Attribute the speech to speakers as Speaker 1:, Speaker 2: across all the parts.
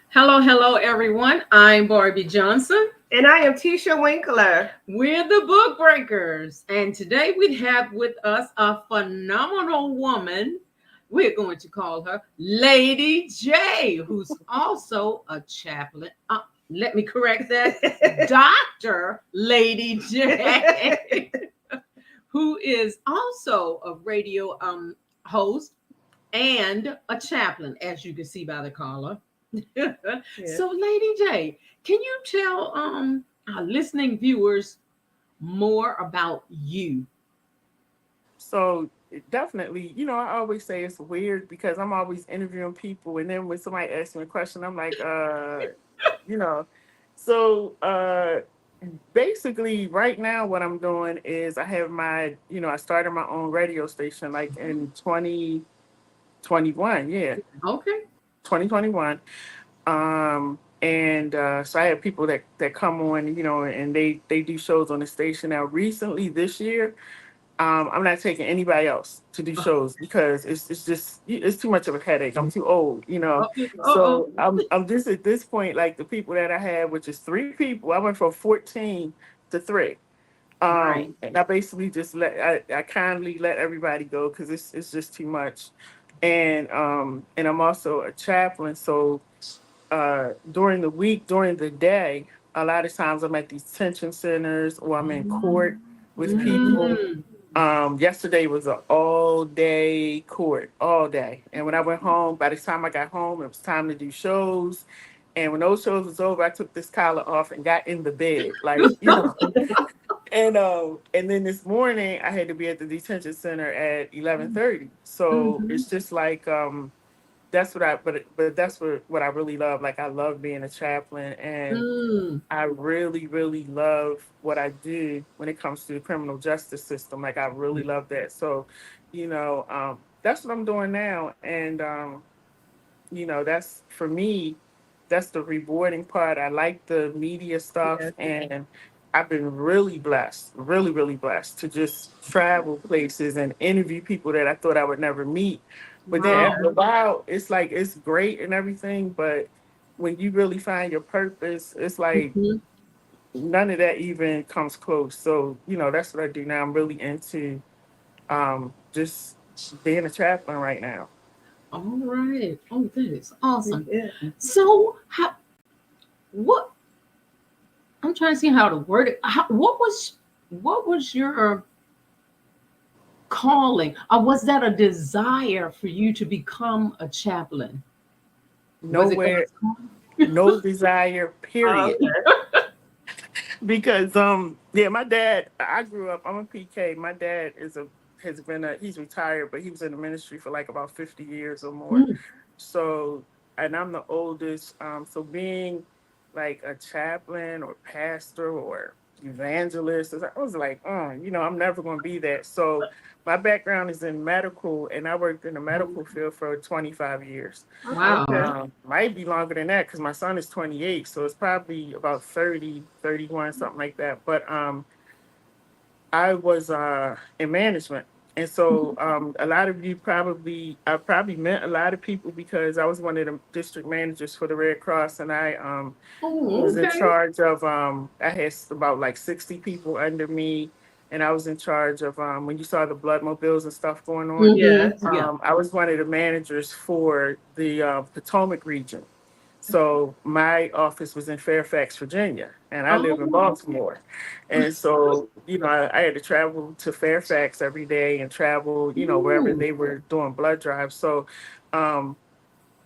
Speaker 1: Hello, hello, everyone. I'm Barbie Johnson.
Speaker 2: And I am Tisha Winkler.
Speaker 1: We're the Book Breakers. And today we have with us a phenomenal woman. We're going to call her Lady J, who's also a chaplain. Let me correct that. Dr. Lady J, who is also a radio host and a chaplain, as you can see by the caller.
Speaker 2: Yeah.
Speaker 1: So, Lady J, can you tell our listening viewers more about you?
Speaker 3: So definitely, I always say it's weird because I'm always interviewing people, and then when somebody asks me a question, I'm like, you know, so basically, right now, what I'm doing is I have I started my own radio station like in 2021, yeah,
Speaker 1: Okay.
Speaker 3: 2021. And so I have people that come on, and they do shows on the station. Now, recently this year, I'm not taking anybody else to do shows because it's just it's too much of a headache. I'm too old,
Speaker 1: Uh-oh.
Speaker 3: So I'm just at this point like the people that I have, which is three people. I went from 14 to three.
Speaker 1: Right.
Speaker 3: And I basically just I kindly let everybody go because it's just too much. And I'm also a chaplain, so during the week, during the day, a lot of times I'm at these detention centers or I'm in court with people.
Speaker 1: Mm.
Speaker 3: Yesterday was an all day court, all day. And when I went home, by the time I got home, it was time to do shows. And when those shows was over, I took this collar off and got in the bed, and then this morning I had to be at the detention center at 11:30. So
Speaker 1: Mhm.
Speaker 3: it's just like that's what but that's what I really love. Like I love being a chaplain, and
Speaker 1: Mm.
Speaker 3: I really, really love what I do when it comes to the criminal justice system. Like I really love that. So, that's what I'm doing now. And that's for me, that's the rewarding part. I like the media stuff,
Speaker 2: Yeah.
Speaker 3: and I've been really blessed, really, really blessed to just travel places and interview people that I thought I would never meet. But then
Speaker 1: Wow.
Speaker 3: after a while, it's like it's great and everything, but when you really find your purpose, it's like
Speaker 1: Mhm.
Speaker 3: none of that even comes close. So, that's what I do now. I'm really into just being a chaplain right now.
Speaker 1: All right. Oh, that is awesome.
Speaker 2: Yeah.
Speaker 1: So, what? I'm trying to see how to word it. What was your calling, or was that a desire for you to become a chaplain? Was it
Speaker 3: Nowhere,
Speaker 1: God's calling?
Speaker 3: no desire,
Speaker 2: Oh,
Speaker 3: period. Because yeah, my dad, I grew up, I'm a PK. My dad he's retired, but he was in the ministry for like about 50 years or more.
Speaker 1: Mm.
Speaker 3: So, and I'm the oldest. So being like a chaplain or pastor or evangelist, I was like, I'm never going to be that. So my background is in medical, and I worked in the medical field for 25 years.
Speaker 2: okay.
Speaker 1: Wow.
Speaker 3: Might be longer than that because my son is 28, so it's probably about 30, 31, something like that. But I was in management. And so a lot of you I probably met a lot of people because I was one of the district managers for the Red Cross, and I
Speaker 1: Oh,
Speaker 3: was in
Speaker 1: okay.
Speaker 3: charge of, I had about like 60 people under me, and I was in charge of, when you saw the blood mobiles and stuff going on,
Speaker 2: Yes.
Speaker 1: Yeah.
Speaker 3: I was one of the managers for the Potomac region. So my office was in Fairfax, Virginia, and I live in
Speaker 1: Oh.
Speaker 3: Baltimore. And so, I had to travel to Fairfax every day and travel, wherever they
Speaker 1: Ooh.
Speaker 3: were doing blood drives. So, um,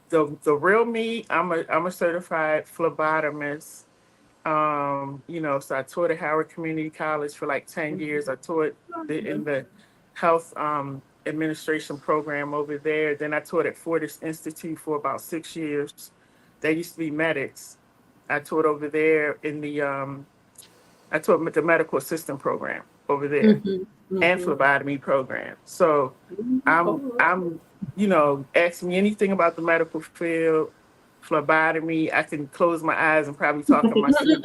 Speaker 3: the real me, I'm a certified phlebotomist. So I taught at Howard Community College for like 10 years. I taught in the health administration program over there. Then I taught at Fortis Institute for about 6 years. They used to be medics. I taught over there I taught the medical assistant program over there
Speaker 1: Mhm.
Speaker 3: and
Speaker 1: Mhm.
Speaker 3: phlebotomy program. So
Speaker 1: All right.
Speaker 3: I'm, ask me anything about the medical field, phlebotomy. I can close my eyes and probably talk in my sleep.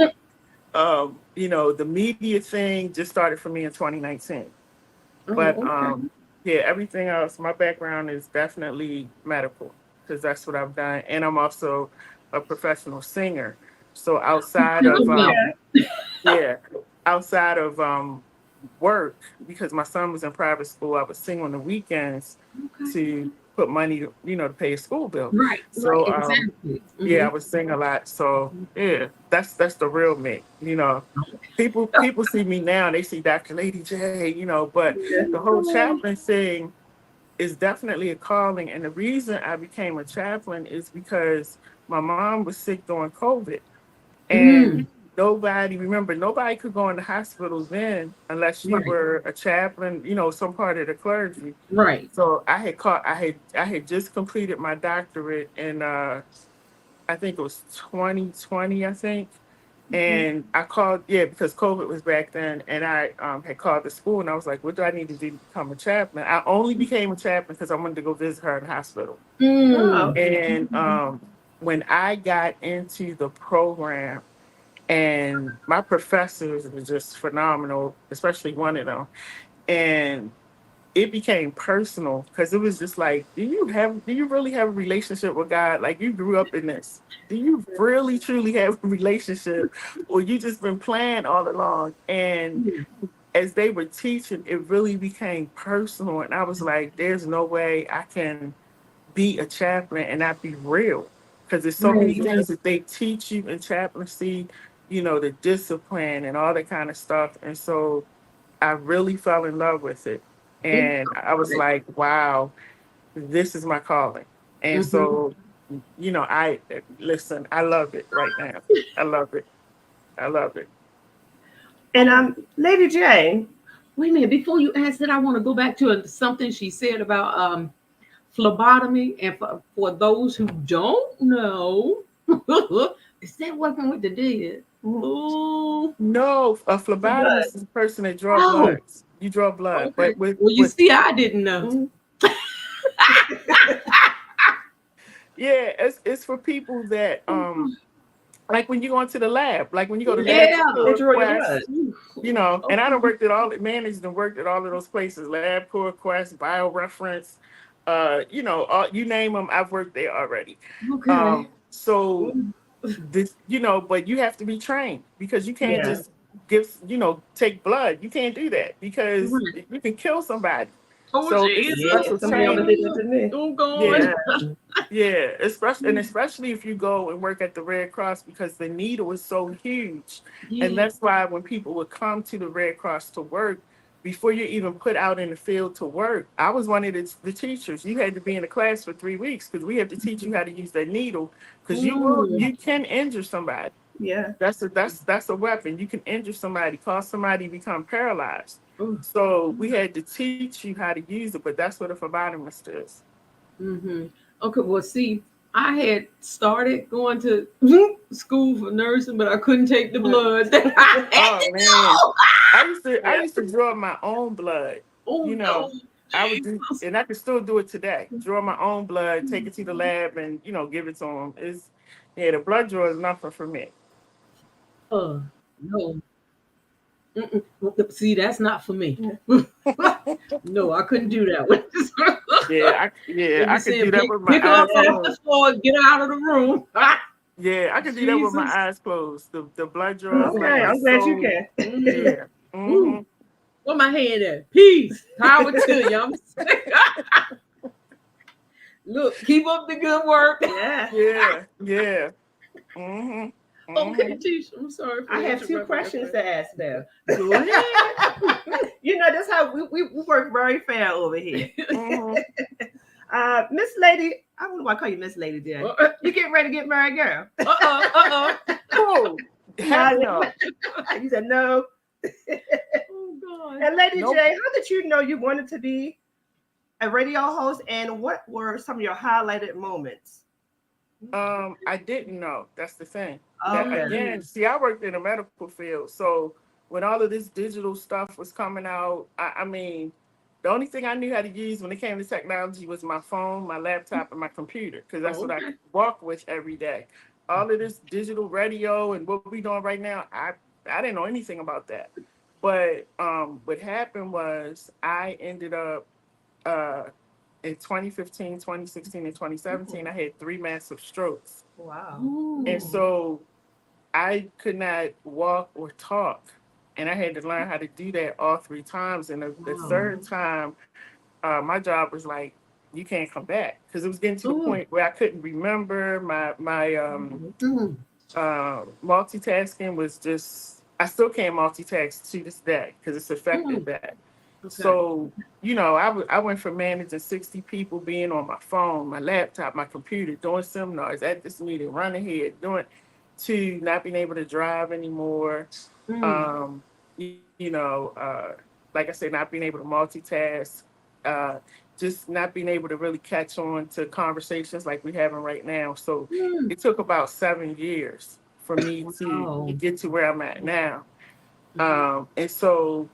Speaker 3: The media thing just started for me in 2019. But
Speaker 1: Oh, okay.
Speaker 3: yeah, everything else, my background is definitely medical because that's what I've done. And I'm also a professional singer. So outside of yeah, outside of work, because my son was in private school, I would sing on the weekends
Speaker 1: Okay.
Speaker 3: to put money, to pay his school bill.
Speaker 1: Right, right,
Speaker 3: So
Speaker 1: exactly.
Speaker 3: yeah, I would sing a lot. So yeah, that's the real me. People see me now, they see Dr. Lady J, but the whole chaplain thing is definitely a calling. And the reason I became a chaplain is because my mom was sick during COVID. And
Speaker 1: Mm,
Speaker 3: nobody could go in the hospital then unless you
Speaker 1: right,
Speaker 3: were a chaplain, some part of the clergy.
Speaker 1: right.
Speaker 3: So I had just completed my doctorate in I think it was 2020, I think. And I called, yeah, because COVID was back then, and I had called the school and I was like, what do I need to do to become a chaplain? I only became a chaplain because I wanted to go visit her in the hospital.
Speaker 2: Oh,
Speaker 1: Mm,
Speaker 3: And when I got into the program, and my professors were just phenomenal, especially one of them. And it became personal because it was just like, do you really have a relationship with God? Like, you grew up in this. Do you really truly have a relationship, or you just been playing all along? And
Speaker 1: mm,
Speaker 3: as they were teaching, it really became personal. And I was like, there's no way I can be a chaplain and not be real. Because there's so many
Speaker 1: right.
Speaker 3: things that they teach you in chaplaincy, the discipline and all that kind of stuff. And so I really fell in love with it.
Speaker 1: It,
Speaker 3: And I was like, wow, this is my calling. And
Speaker 1: mhm.
Speaker 3: so, listen, I love it right now. I love it. I love it.
Speaker 2: and Lady J.
Speaker 1: Wait a minute. Before you ask that, I want to go back to something she said about phlebotomy. And for those who don't know, is that working with the dead? Oh,
Speaker 3: No, a
Speaker 2: The blood.
Speaker 3: phlebotomist is a person that draw
Speaker 1: oh,
Speaker 3: blood. You draw blood,
Speaker 1: okay.
Speaker 3: but with
Speaker 1: Well, you
Speaker 3: with
Speaker 1: see, I didn't know.
Speaker 2: Mhm.
Speaker 3: yeah, it's for people that like when you go into the lab, like when you go to
Speaker 2: Yeah,
Speaker 1: Yeah.
Speaker 2: they
Speaker 3: LabCorp
Speaker 2: draw your blood.
Speaker 3: Quest, and I
Speaker 1: Okay.
Speaker 3: don't worked at all managed and worked at all of those places, LabCorp Quest, BioReference, you name them, I've worked there already.
Speaker 1: Okay.
Speaker 3: So this, but you have to be trained because you can't
Speaker 2: Yeah.
Speaker 3: just take blood. You can't do that because
Speaker 1: Right.
Speaker 3: you can kill somebody.
Speaker 1: Oh,
Speaker 3: So it's a
Speaker 1: Jesus.
Speaker 2: Yeah.
Speaker 3: special
Speaker 2: Somebody almost
Speaker 3: training.
Speaker 2: did that to me.
Speaker 1: Oh, God.
Speaker 3: Yeah. Yeah, especially if you go and work at the Red Cross because the needle is so huge, and
Speaker 1: Yeah.
Speaker 3: that's why when people would come to the Red Cross to work, before you're even put out in the field to work, I was one of the teachers. You had to be in the class for 3 weeks because we have to teach you how to use that needle because
Speaker 1: Mm.
Speaker 3: you can injure somebody.
Speaker 2: Yeah.
Speaker 3: That's a weapon. You can injure somebody, cause somebody to become paralyzed.
Speaker 1: Oh.
Speaker 3: So we had to teach you how to use it, but that's what a phlebotomist is.
Speaker 1: Mm-hmm. Okay. Well, see, I had started going to school for nursing, but I couldn't take the blood. I had
Speaker 3: Oh
Speaker 1: to
Speaker 3: man.
Speaker 1: know.
Speaker 3: I
Speaker 2: Yeah.
Speaker 3: used to draw my own blood.
Speaker 1: Oh
Speaker 3: You
Speaker 1: no,
Speaker 3: know, I would do,
Speaker 1: Jesus.
Speaker 3: and I can still do it today. Draw my own blood, take it to the lab, and give it to them. Yeah, the blood draw is nothing for me.
Speaker 1: No. Mm-mm. See, that's not for me.
Speaker 2: Yeah.
Speaker 1: No, I couldn't do that one.
Speaker 3: Yeah,
Speaker 1: They be
Speaker 3: I could
Speaker 1: saying,
Speaker 3: do that with my
Speaker 1: pick her
Speaker 3: eyes
Speaker 1: up
Speaker 2: Yeah.
Speaker 1: off the
Speaker 3: closed.
Speaker 1: floor, get her out of the room.
Speaker 3: Yeah, I could do that with my
Speaker 1: Jesus.
Speaker 3: eyes closed. The blood draw is like
Speaker 2: Okay.
Speaker 3: my
Speaker 2: I'm glad you
Speaker 3: soul.
Speaker 2: can.
Speaker 1: Mm.
Speaker 3: Yeah.
Speaker 1: Ooh, where my hand at? Peace, power to you. Look, keep up the good work.
Speaker 2: Yeah.
Speaker 3: Yeah. Yeah. Mhm.
Speaker 1: Okay,
Speaker 3: Mhm.
Speaker 1: Tisha, I'm sorry for
Speaker 2: I have two
Speaker 1: interrupting your
Speaker 2: questions
Speaker 1: friend.
Speaker 2: to ask now.
Speaker 1: Go ahead.
Speaker 2: That's how we work very fair over here.
Speaker 3: Mhm.
Speaker 2: Miss Lady, I don't know why I call you Miss Lady J. You getting ready to get married, girl?
Speaker 1: Uh-oh.
Speaker 3: Cool.
Speaker 2: No,
Speaker 3: Heck no.
Speaker 2: you said no.
Speaker 1: Oh, God.
Speaker 2: And Lady J,
Speaker 3: Nope.
Speaker 2: how did you know you wanted to be a radio host, and what were some of your highlighted moments?
Speaker 3: I didn't know. That's the thing. That
Speaker 2: Okay.
Speaker 3: again, see, I worked in the medical field, so when all of this digital stuff was coming out, I mean, the only thing I knew how to use when it came to technology was my phone, my laptop, and my computer, because that's what I
Speaker 1: Okay.
Speaker 3: walk with every day. All of this digital radio and what we doing right now, I didn't know anything about that. But what happened was I ended up uh, in 2015, 2016, and 2017, I had 3 massive strokes.
Speaker 2: Wow.
Speaker 3: And so I could not walk or talk. And I had to learn how to do that all 3 times. And the
Speaker 1: Wow.
Speaker 3: third time, my job was like, you can't come back because it was getting to the
Speaker 1: Oh.
Speaker 3: point where I couldn't remember my
Speaker 1: Mm.
Speaker 3: multitasking was just. I still can't multitask to this day because it's affected
Speaker 1: Mm.
Speaker 3: that.
Speaker 1: Okay.
Speaker 3: So I went from managing 60 people, being on my phone, my laptop, my computer, doing seminars at this meeting, running here, doing to not being able to drive anymore.
Speaker 1: Mm.
Speaker 3: Um, like I said, not being able to multitask, uh, just not being able to really catch on to conversations like we're having right now. So
Speaker 1: Mm.
Speaker 3: it took about 7 years for me to
Speaker 1: Wow.
Speaker 3: get to where I'm at now.
Speaker 1: Mhm.
Speaker 3: And so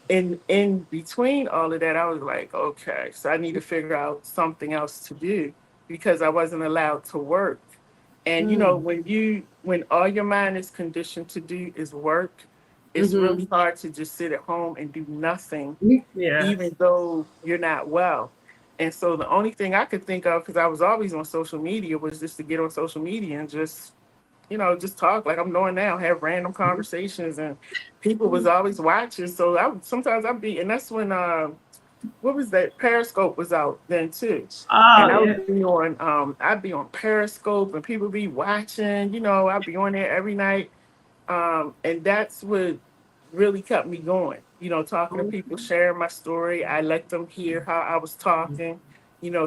Speaker 3: in between all of that, I was like, okay, so I need to figure out something else to do because I wasn't allowed to work. And
Speaker 1: Mm.
Speaker 3: when all your mind is conditioned to do is work, it's
Speaker 1: Mhm.
Speaker 3: really hard to just sit at home and do nothing,
Speaker 2: Yeah.
Speaker 3: even though you're not well. And so the only thing I could think of, because I was always on social media, was just to get on social media and just just talk like I'm doing now, have random conversations, and people was always watching. So sometimes I'd be, and that's when what was that? Periscope was out then too, and
Speaker 2: Oh
Speaker 3: I
Speaker 2: yeah.
Speaker 3: would be on I'd be on Periscope, and people be watching. I'd be on there every night, and that's what really kept me going. Talking to people,
Speaker 1: Okay.
Speaker 3: sharing my story. I let them hear how I was talking.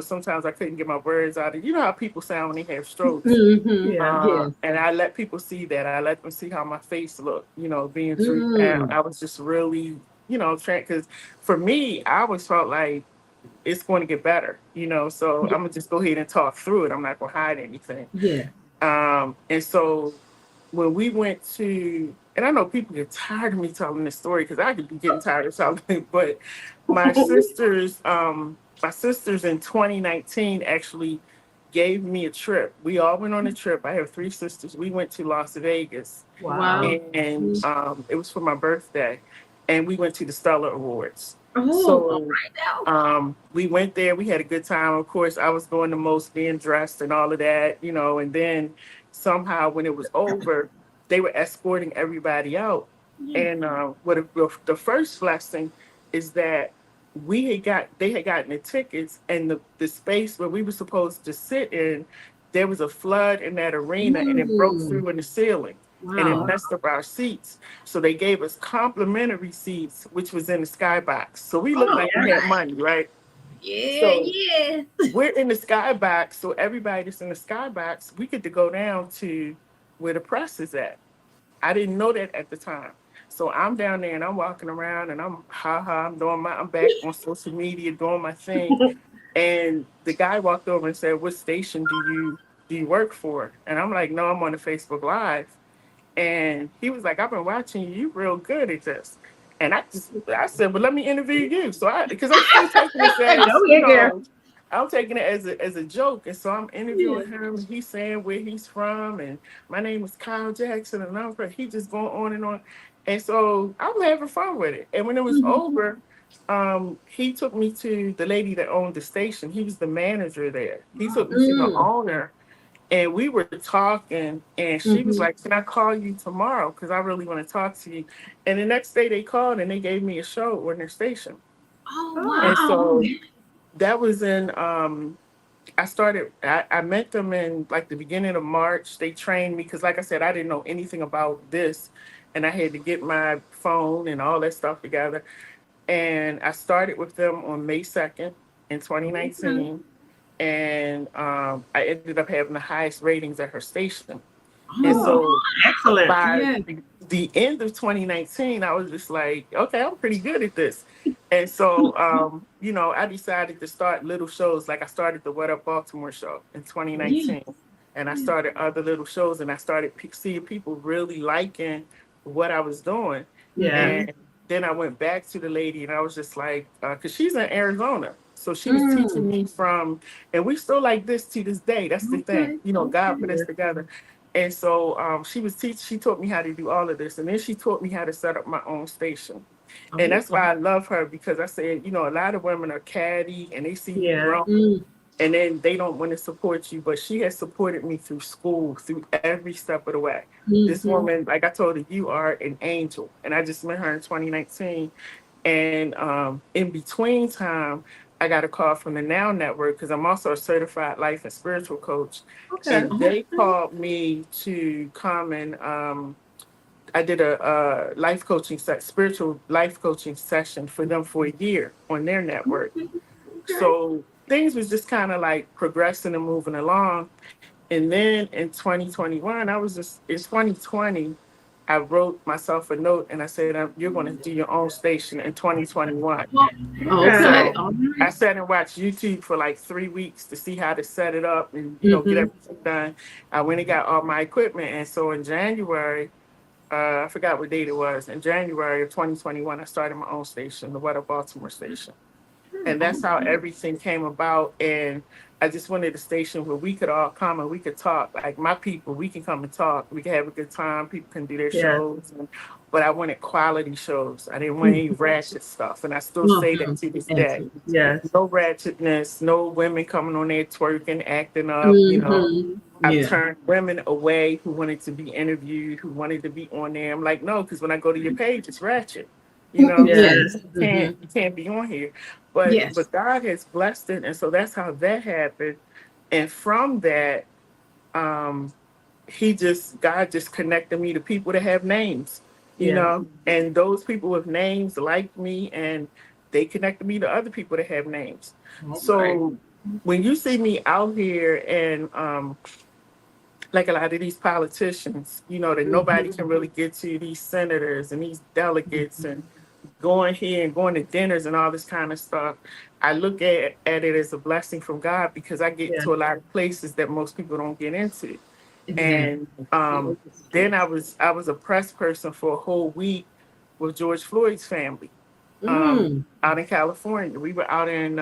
Speaker 3: Sometimes I couldn't get my words out. You know how people sound when they have strokes.
Speaker 1: Mhm.
Speaker 2: Yeah.
Speaker 1: Yes.
Speaker 3: And I let people see that. I let them see how my face looked, being 3 pounds.
Speaker 1: Mm.
Speaker 3: I was just really, trying, because for me, I always felt like it's going to get better, so
Speaker 1: Yeah.
Speaker 3: I'm going to just go ahead and talk through it. I'm not going to hide anything.
Speaker 1: Yeah.
Speaker 3: And so when we went to, and I know people get tired of me telling this story because I could be getting tired of telling it, but my sisters, my sisters in 2019 actually gave me a trip. We all went on a trip. I have 3 sisters. We went to Las Vegas,
Speaker 2: Wow.
Speaker 1: Wow.
Speaker 3: and it was for my birthday, and we went to the Stellar Awards.
Speaker 1: Oh, all
Speaker 3: So
Speaker 1: right now.
Speaker 3: we went there. We had a good time. Of course, I was doing the most, being dressed and all of that, and then somehow when it was over, they were escorting everybody out.
Speaker 1: Yeah.
Speaker 3: And the first blessing is that they had gotten the tickets, and the space where we were supposed to sit in, there was a flood in that arena, and it broke
Speaker 1: Mm.
Speaker 3: through in the ceiling, and it
Speaker 1: Wow.
Speaker 3: messed up our seats. So they gave us complimentary seats, which was in the skybox. So we looked
Speaker 1: Oh,
Speaker 3: like we had money, right?
Speaker 1: yeah,
Speaker 3: So
Speaker 1: yeah.
Speaker 3: we're in the skybox. So everybody that's in the skybox, we get to go down to where the press is at. I didn't know that at the time. So I'm down there and I'm walking around and I'm back on social media doing my thing. And the guy walked over and said, "What station do you work for?" And I'm like, "No, I'm on the Facebook Live." And he was like, "I've been watching you. You real good at this." And I said, "Well, let me interview you." So because I'm still taking this
Speaker 1: Go
Speaker 3: as,
Speaker 1: here, girl.
Speaker 3: I'm taking it as a joke. And so I'm
Speaker 1: Yeah.
Speaker 3: interviewing him, and he's saying where he's from, and my name is Kyle Jackson, and he just going on and on. And so I'm having fun with it. And when it was
Speaker 1: Mhm.
Speaker 3: over, he took me to the lady that owned the station. He was the manager there. He took me to the
Speaker 1: Mm.
Speaker 3: owner, and we were talking, and she was
Speaker 1: Mhm.
Speaker 3: like, "Can I call you tomorrow? Because I really want to talk to you." And the next day they called and they gave me a show on their station.
Speaker 1: Oh,
Speaker 2: Oh.
Speaker 3: And
Speaker 1: wow.
Speaker 3: so that was in I met them in like the beginning of March. They trained me because, like I said, I didn't know anything about this, and I had to get my phone and all that stuff together. And I started with them on May 2nd in
Speaker 1: Okay.
Speaker 3: 2019, and I ended up having the highest ratings at her station. And
Speaker 2: Oh.
Speaker 1: Oh,
Speaker 3: so
Speaker 2: Excellent.
Speaker 3: by
Speaker 1: yeah.
Speaker 3: the end of 2019, I was just like, okay, I'm pretty good at this. And so, I decided to start little shows. Like I started the What Up Baltimore show in
Speaker 1: Yeah.
Speaker 3: 2019, and I started other little shows, and I started seeing people really liking what I was doing.
Speaker 2: Yeah.
Speaker 1: Mhm.
Speaker 3: And then I went back to the lady, and I was just like, because she's in Arizona. So she was teaching
Speaker 1: Mm.
Speaker 3: me and we still like this to this day. That's the thing.
Speaker 1: Okay.
Speaker 3: God put us
Speaker 1: Okay.
Speaker 3: together. And so she taught me how to do all of this. And then she taught me how to set up my own station. And that's
Speaker 1: Okay.
Speaker 3: why I love her, because I said, a lot of women are catty and they see you
Speaker 2: Yeah.
Speaker 3: grow
Speaker 1: Mm,
Speaker 3: and then they don't want to support you. But she has supported me through school, through every step of the way. This
Speaker 1: mhm.
Speaker 3: woman, like I told her, you are an angel. And I just met her in 2019. And in between time, I got a call from the Now Network, because I'm also a certified life and spiritual coach.
Speaker 2: Okay.
Speaker 3: And they
Speaker 1: Okay.
Speaker 3: called me to come and I did a life coaching spiritual life coaching session for them for a year on their network.
Speaker 1: Okay. Okay.
Speaker 3: So things was just kind of like progressing and moving along. And then in 2021, in 2020, I wrote myself a note and I said, you're going to do your own station in 2021.
Speaker 2: Okay.
Speaker 1: Okay.
Speaker 3: So
Speaker 1: All
Speaker 3: I
Speaker 1: right.
Speaker 3: sat and watched YouTube for like 3 weeks to see how to set it up and, get
Speaker 1: Mm-hmm.
Speaker 3: everything done. I went and got all my equipment. And so in January, I forgot what date it was. In January of 2021, I started my own station, the What Up Baltimore station. And that's how
Speaker 1: Okay.
Speaker 3: everything came about. And I just wanted a station where we could all come and we could talk. Like my people, we can come and talk. We can have a good time. People can do their
Speaker 2: Yeah.
Speaker 3: shows. But I wanted quality shows. I didn't want any
Speaker 1: Mhm.
Speaker 3: ratchet stuff. And I still say that
Speaker 1: Uh-huh.
Speaker 3: to this day.
Speaker 1: Absolutely.
Speaker 2: Yes.
Speaker 3: No ratchetness, no women coming on there twerking, acting up.
Speaker 1: Mm-hmm.
Speaker 3: I've
Speaker 1: Yeah.
Speaker 3: turned women away who wanted to be interviewed, who wanted to be on there. I'm like, no, because when I go to your page, it's ratchet.
Speaker 2: Yes.
Speaker 1: Yes. Mm-hmm.
Speaker 3: You can't be on here. But
Speaker 1: Yes.
Speaker 3: but God has blessed it, and so that's how that happened. And from that, um, God just connected me to people that have names,
Speaker 2: Yeah.
Speaker 3: and those people with names like me, and they connected me to other people that have names.
Speaker 1: All right.
Speaker 3: So when you see me out here and like a lot of these politicians, that
Speaker 1: Mm-hmm.
Speaker 3: nobody can really get to, these senators and these delegates, and going here and going to dinners and all this kind of stuff, I look at it as a blessing from God, because I get
Speaker 2: Yeah.
Speaker 3: to a lot of places that most people don't get into.
Speaker 1: Exactly.
Speaker 3: And then I was a press person for a whole week with George Floyd's family
Speaker 1: Mm.
Speaker 3: out in California. We were out in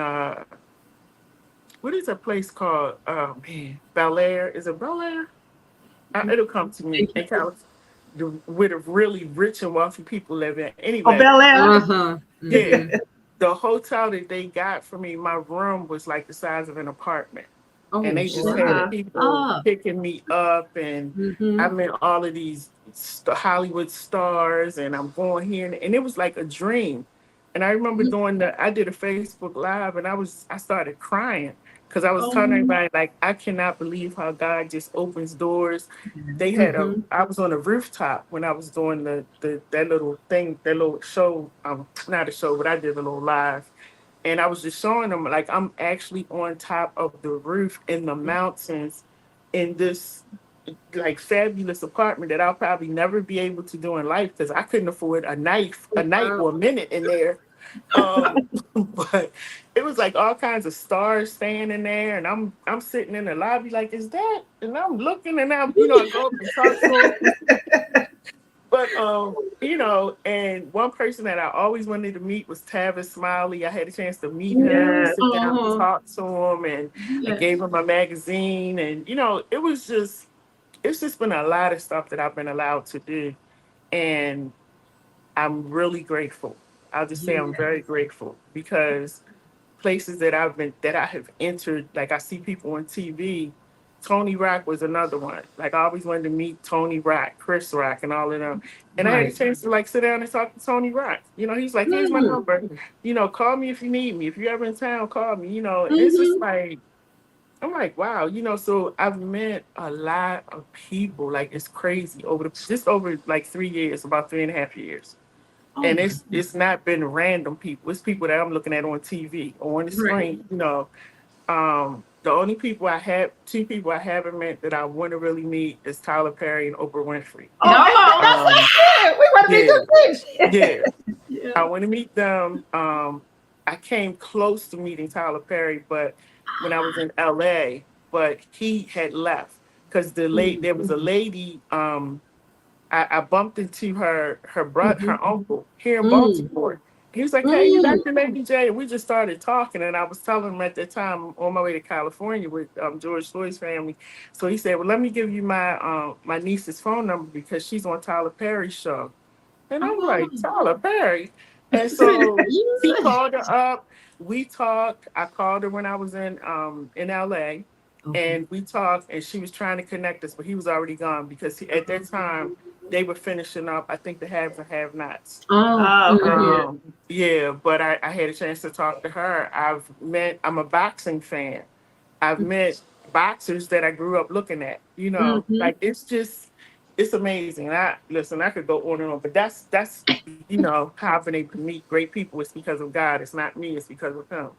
Speaker 3: what is a place called? Oh man, Bel Air. Is it Bel Air? It'll come to me
Speaker 1: Thank you.
Speaker 3: in California, where the really rich and wealthy people live in.
Speaker 2: Oh,
Speaker 3: Anyway,
Speaker 2: Bel Air.
Speaker 1: Uh-huh.
Speaker 3: yeah,
Speaker 1: Mm-hmm.
Speaker 3: the hotel that they got for me, my room was like the size of an apartment, and
Speaker 1: Oh,
Speaker 3: they just had
Speaker 2: Wow.
Speaker 1: shut
Speaker 3: people
Speaker 1: up.
Speaker 3: picking me up, and I
Speaker 1: Mm-hmm.
Speaker 3: met all of these Hollywood stars, and I'm going here, and it was like a dream. And I remember I did a Facebook Live, and I started crying, because I was telling
Speaker 1: Oh.
Speaker 3: everybody, like, I cannot believe how God just opens doors.
Speaker 1: Mm-hmm.
Speaker 3: I was on a rooftop when I was doing that little thing, that little show, not a show, but I did a little live. And I was just showing them, like, I'm actually on top of the roof in the mountains in this like fabulous apartment that I'll probably never be able to do in life, because I couldn't afford a night
Speaker 1: Wow.
Speaker 3: or a minute in there. Um, but it was like all kinds of stars staying in there, and I'm sitting in the lobby like, is that? And I'm looking, and I go up and talk to them. But and one person that I always wanted to meet was Tavis Smiley. I had a chance to meet him,
Speaker 2: Yeah.
Speaker 3: sit down and
Speaker 1: Uh-huh.
Speaker 3: talk to him, and I
Speaker 1: Yes.
Speaker 3: gave him a magazine, and it's just been a lot of stuff that I've been allowed to do, and I'm really grateful. I'll just say I'm very
Speaker 1: Yes.
Speaker 3: grateful, because places that I have entered, like I see people on TV. Tony Rock was another one. Like I always wanted to meet Tony Rock, Chris Rock, and all of them. And I had a
Speaker 1: Right.
Speaker 3: chance to like sit down and talk to Tony Rock. He's like, here's my
Speaker 1: Mm.
Speaker 3: number. Call me if you need me. If you're ever in town, call me. And it's just
Speaker 1: Mm-hmm.
Speaker 3: like, I'm like, wow. So I've met a lot of people. Like it's crazy over like 3 years, about 3.5 years.
Speaker 1: Oh
Speaker 3: And
Speaker 1: my
Speaker 3: it's not been random people. It's people that I'm looking at on TV or on the
Speaker 1: right.
Speaker 3: screen. The only two people I haven't met that I want to really meet is Tyler Perry and Oprah Winfrey.
Speaker 2: Oh, that's
Speaker 3: Um,
Speaker 2: it. We want to be
Speaker 3: yeah,
Speaker 2: good friends.
Speaker 3: yeah, I
Speaker 1: Yeah.
Speaker 3: want to meet them. I came close to meeting Tyler Perry, but when I was in LA, but he had left, because there was a lady. I bumped into her uncle here in
Speaker 1: Mm.
Speaker 3: Baltimore. He was like, "Hey, you
Speaker 1: Mm.
Speaker 3: Dr. Lady J." And we just started talking, and I was telling him at that time on my way to California with George Floyd's family. So he said, "Well, let me give you my niece's phone number, because she's on Tyler Perry's show." And I'm like,
Speaker 1: Oh.
Speaker 3: "Tyler Perry?" And so he called her up. We talked. I called her when I was in LA, and we talked. And she was trying to connect us, but he was already gone because at that time they were finishing up. I think the haves and have-nots.
Speaker 1: Oh,
Speaker 3: Yeah, but I had a chance to talk to her. I'm a boxing fan. I've met boxers that I grew up looking at. Like it's amazing. I could go on and on, but that's how I've been able to meet great people. It's because of God. It's not me. It's because of Him.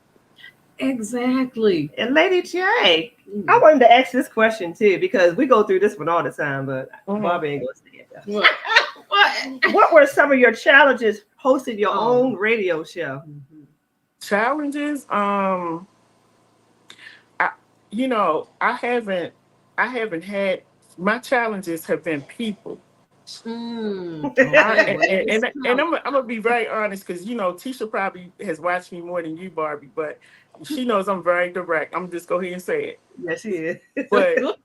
Speaker 1: exactly.
Speaker 2: And Lady J, I wanted to ask this question too because we go through this one all the time, but Bobby ain't gonna say it.
Speaker 1: What? What?
Speaker 2: What were some of your challenges hosting your own radio show?
Speaker 3: Challenges. I haven't had. My challenges have been people. And I'm gonna be very honest because Tisha probably has watched me more than you, Barbie, but she knows I'm very direct. I'm just go ahead and say it.
Speaker 2: Yes, she is.
Speaker 3: But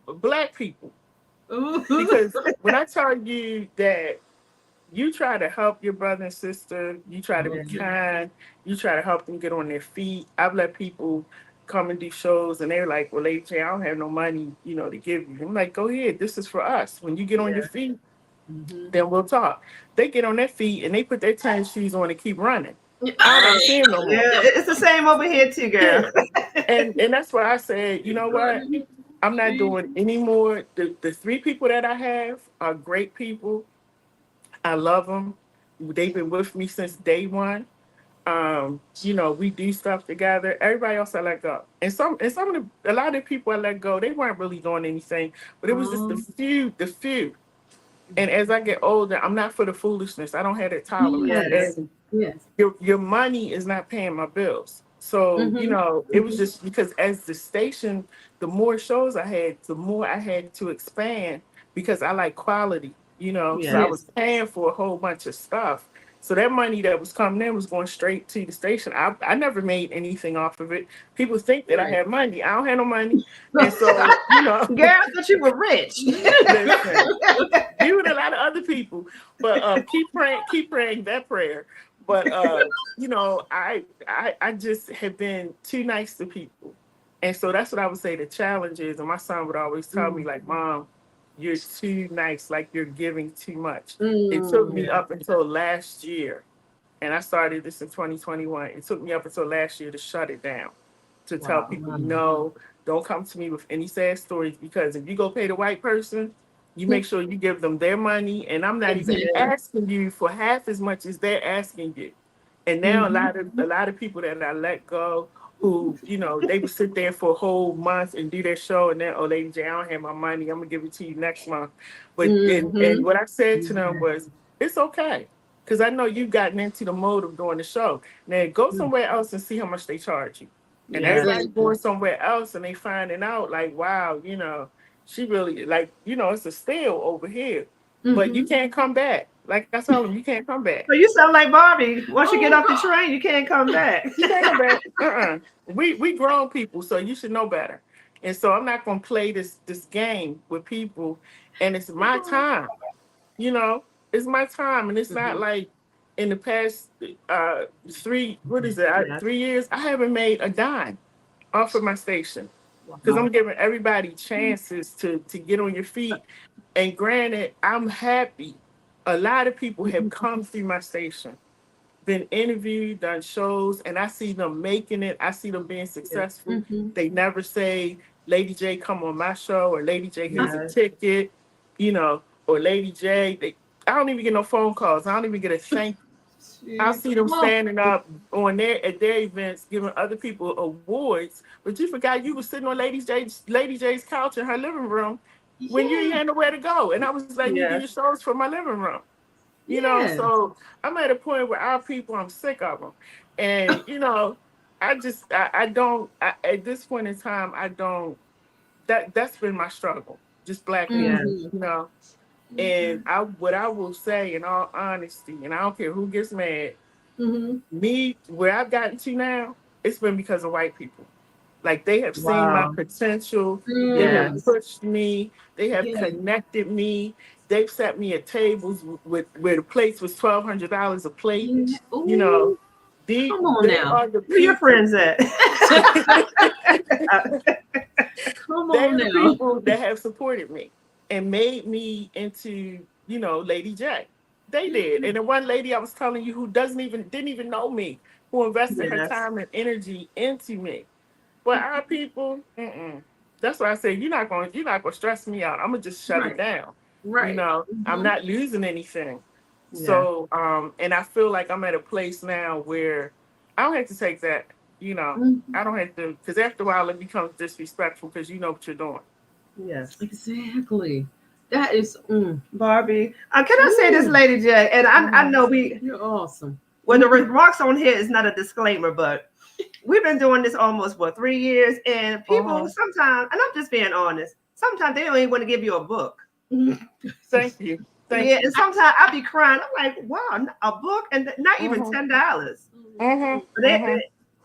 Speaker 3: Black people, because when I tell you that you try to help your brother and sister, you try to be kind, you try to help them get on their feet. I've let people come and do shows and they're like, well, Lady J, I don't have no money, to give you. I'm like, go ahead, this is for us. When you get on your feet, then we'll talk. They get on their feet and they put their tennis shoes on and keep running. I don't see them no more.
Speaker 2: Yeah, it's the same over here too, girl.
Speaker 3: And that's why I said, you know what? I'm not doing any more. The three people that I have are great people. I love them. They've been with me since day one. We do stuff together. Everybody else I let go. And a lot of the people I let go, they weren't really doing anything, but it was just the few. And as I get older, I'm not for the foolishness. I don't have that tolerance.
Speaker 1: Yes.
Speaker 3: Your money is not paying my bills. So, it was just because as the station, the more shows I had, the more I had to expand because I like quality, so I was paying for a whole bunch of stuff. So that money that was coming in was going straight to the station. I never made anything off of it. People think that I had money. I don't have no money. And so,
Speaker 2: Girl, I thought you were rich.
Speaker 3: listen, you and a lot of other people. But keep praying that prayer. But I just have been too nice to people. And so that's what I would say the challenge is. And my son would always tell me, like, Mom, you're too nice, like you're giving too much. It took me up until last year, and I started this in 2021. It took me up until last year to shut it down, to tell people, no, don't come to me with any sad stories, because if you go pay the white person, you make sure you give them their money, and I'm not even asking you for half as much as they're asking you. And now a lot of people that I let go, who, they would sit there for a whole month and do their show, and then, oh, Lady J, I don't have my money. I'm gonna give it to you next month. But and what I said to them was, it's okay, because I know you've gotten into the mode of doing the show. Now go somewhere else and see how much they charge you. And everybody's going somewhere else, and they finding out like, wow, she really it's a steal over here, but you can't come back. Like I told them, you can't come back.
Speaker 2: So you sound like Barbie. Once you get off the train, you can't come back.
Speaker 3: You can't come back. We grown people, so you should know better. And so I'm not gonna play this game with people. And it's my time. It's my time, and it's not like in the past 3 years I haven't made a dime off of my station. Because I'm giving everybody chances to get on your feet. And granted, I'm happy. A lot of people have come through my station, been interviewed, done shows, and I see them making it. I see them being successful. They never say, Lady J, come on my show, or Lady J, here's a ticket, or Lady J. I don't even get no phone calls. I don't even get a thank you. I see them standing up at their events, giving other people awards. But you forgot you were sitting on Lady J's couch in her living room when you had nowhere to go. And I was like, you do your shows from my living room. So I'm at a point where our people, I'm sick of them. And, I don't, at this point in time, that's been my struggle. Just Black people, And what I will say in all honesty, and I don't care who gets mad, me, where I've gotten to now, it's been because of white people. Like, they have seen my potential. They have pushed me. They have connected me. they've set me at tables with where the plates was $1,200 a plate.
Speaker 1: Yeah.
Speaker 3: You know,
Speaker 1: Ooh, come on
Speaker 3: they
Speaker 1: now.
Speaker 3: are the
Speaker 2: Where your
Speaker 3: people.
Speaker 2: friends at?
Speaker 1: Come
Speaker 3: They
Speaker 1: on
Speaker 3: are the
Speaker 1: now.
Speaker 3: people that have supported me and made me into, Lady J. They did. And the one lady I was telling you who didn't even know me, who invested her
Speaker 2: Yes.
Speaker 3: time and energy into me. But our people, that's why I say you're not gonna stress me out. I'm gonna just shut it
Speaker 1: Right.
Speaker 3: down.
Speaker 1: Right.
Speaker 3: I'm not losing anything.
Speaker 2: Yeah.
Speaker 3: So, and I feel like I'm at a place now where I don't have to take that.
Speaker 1: Mhm.
Speaker 3: I don't have to, because after a while it becomes disrespectful because you know what you're doing.
Speaker 2: Yes.
Speaker 1: Exactly. That is.
Speaker 2: Barbie. Can I say this,
Speaker 1: Ooh.
Speaker 2: Lady J? And I know
Speaker 1: You're awesome.
Speaker 2: well, the remarks on here is not a disclaimer, but we've been doing this almost 3 years, and people sometimes, and I'm just being honest, sometimes they don't even want to give you a book.
Speaker 3: Thank you. Thank
Speaker 2: Yeah,
Speaker 3: you.
Speaker 2: and sometimes I be crying. I'm like, wow, a book, and not even $10.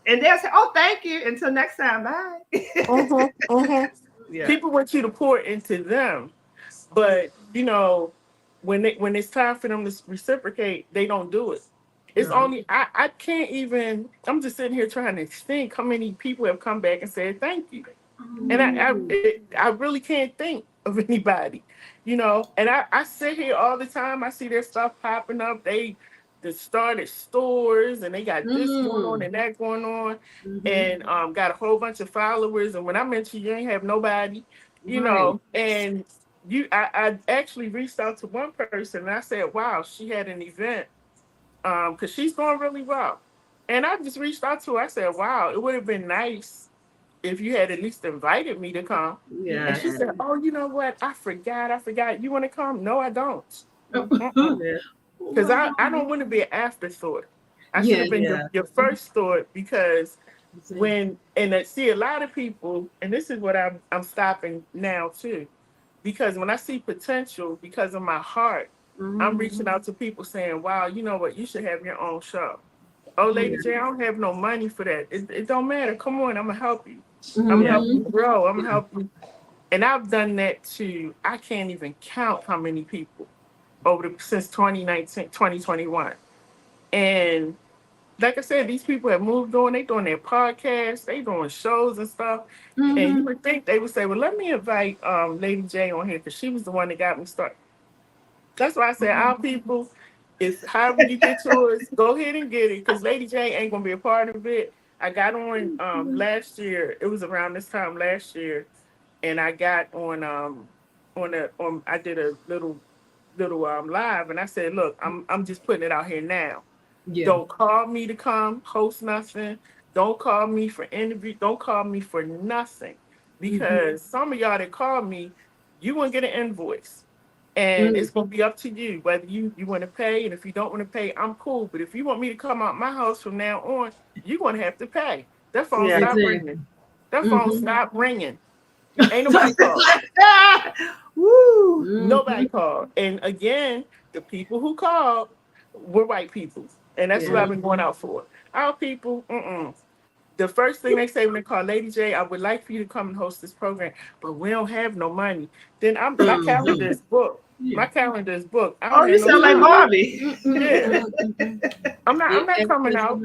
Speaker 2: And they'll say, "Oh, thank you. Until next time, bye." Yeah.
Speaker 3: People want you to pour into them, but when it's time for them to reciprocate, they don't do it. It's
Speaker 2: No.
Speaker 3: only I can't even. I'm just sitting here trying to think how many people have come back and said thank you, and I really can't think of anybody, And I sit here all the time. I see their stuff popping up. They started stores and they got this going on and that going on, and got a whole bunch of followers. And when I mentioned you ain't have nobody,
Speaker 1: Right.
Speaker 3: and I actually reached out to one person and I said, wow, she had an event, because she's going really well. And I just reached out to her. I said, wow, it would have been nice if you had at least invited me to come. And
Speaker 2: Yeah.
Speaker 3: she said, oh, you know what? I forgot. You want to come? No, I don't.
Speaker 2: Yeah.
Speaker 3: Because I don't want to be an afterthought. I should
Speaker 1: Yeah.
Speaker 3: have been
Speaker 2: Yeah.
Speaker 3: your first thought, because see a lot of people, and this is what I'm stopping now too, because when I see potential, because of my heart, I'm reaching out to people saying, wow, you know what, you should have your own show. Oh, Lady J, I don't have no money for that. It don't matter. Come on, I'm gonna help you. I'm gonna
Speaker 2: Yeah.
Speaker 3: help you grow. I'm gonna help you. And I've done that too. I can't even count how many people since 2019, 2021. And like I said, these people have moved on. They doing their podcasts, they doing shows and stuff. And you would think they would say, well, let me invite Lady J on here because she was the one that got me started. That's why I said our people is however you get yours, go ahead and get it, because Lady J ain't gonna be a part of it. I got on last year. It was around this time last year, and I got on I did a little live, and I said, look, I'm just putting it out here now.
Speaker 1: Yeah.
Speaker 3: Don't call me to come host nothing. Don't call me for interview. Don't call me for nothing, because some of y'all that call me, you won't get an invoice. And it's gonna be up to you whether you want to pay. And if you don't want to pay, I'm cool. But if you want me to come out my house from now on, you're gonna have to pay. That phone
Speaker 2: Yeah.
Speaker 3: stop ringing. That phone stop ringing. Ain't nobody called.
Speaker 2: Woo.
Speaker 3: Nobody called. And again, the people who called were white people. And that's what
Speaker 2: Yeah.
Speaker 3: I've been going out for. Our people, the first thing they say when they call, Lady J, I would like for you to come and host this program, but we don't have no money. Then my calendar is booked. My calendar is booked. I
Speaker 2: Oh,
Speaker 3: don't
Speaker 2: you
Speaker 3: have no
Speaker 2: sound like
Speaker 3: time.
Speaker 2: Barbie.
Speaker 3: Yeah. I'm not coming out.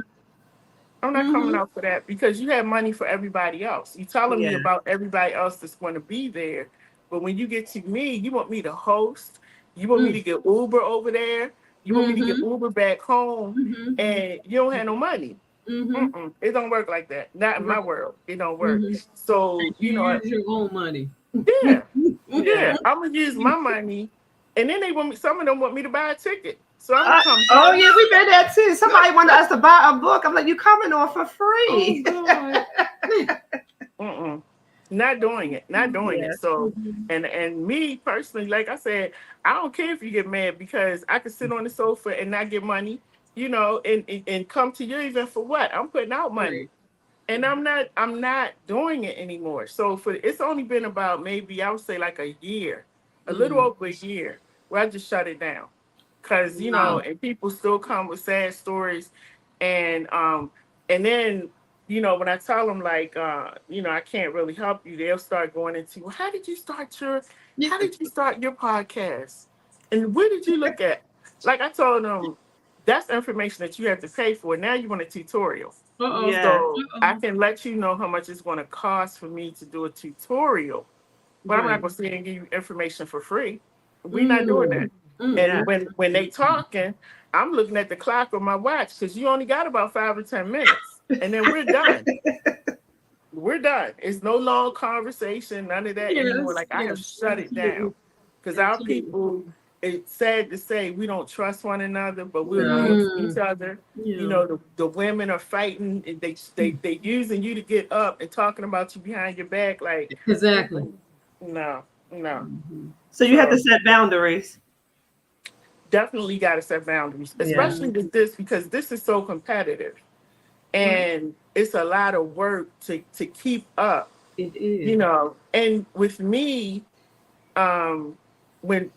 Speaker 3: I'm not coming out for that, because you have money for everybody else. You telling me
Speaker 2: Yeah.
Speaker 3: about everybody else that's going to be there, but when you get to me, you want me to host. You want me to get Uber over there. You want me to get Uber back home, and you don't have no money. It don't work like that. Not in my world. It don't work. So
Speaker 1: You use your own money.
Speaker 3: yeah, I'm gonna use my money, and then they want me. Some of them want me to buy a ticket, so I'm gonna come.
Speaker 2: Oh yeah, we've been there too. Somebody wanted us to buy a book. I'm like, you coming on for free?
Speaker 3: Not doing it. Not doing
Speaker 2: Yeah.
Speaker 3: it. So, and me personally, like I said, I don't care if you get mad, because I can sit on the sofa and not get money, and come to your event for what? I'm putting out money.
Speaker 1: Right.
Speaker 3: And I'm not doing it anymore. So it's only been about, maybe I would say like a year, a little over a year, where I just shut it down. Cause
Speaker 1: Wow.
Speaker 3: and people still come with sad stories, and then when I tell them, like, I can't really help you, they'll start going into, how did you start your podcast? And where did you look at? Like I told them, that's information that you have to pay for. Now you want a tutorial.
Speaker 1: Uh-oh.
Speaker 2: Yeah.
Speaker 3: So I can let you know how much it's going to cost for me to do a tutorial. But I'm not
Speaker 1: Right.
Speaker 3: going to sit and give you information for free. We're not doing that.
Speaker 1: Mm.
Speaker 2: Yeah.
Speaker 3: And when they talking, I'm looking at the clock on my watch because you only got about 5 or 10 minutes. And then we're done. We're done. It's no long conversation, none of that anymore. Like I have shut it down. Because our people, it's sad to say, we don't trust one another, but we'll use each other.
Speaker 1: Yeah.
Speaker 3: You know, the women are fighting, and they using you to get up and talking about you behind your back. Like
Speaker 1: Exactly.
Speaker 3: no.
Speaker 2: So you have to set boundaries.
Speaker 3: Definitely got to set boundaries, especially with this, because this is so competitive, and it's a lot of work to keep up.
Speaker 1: It is.
Speaker 3: You know, and with me, when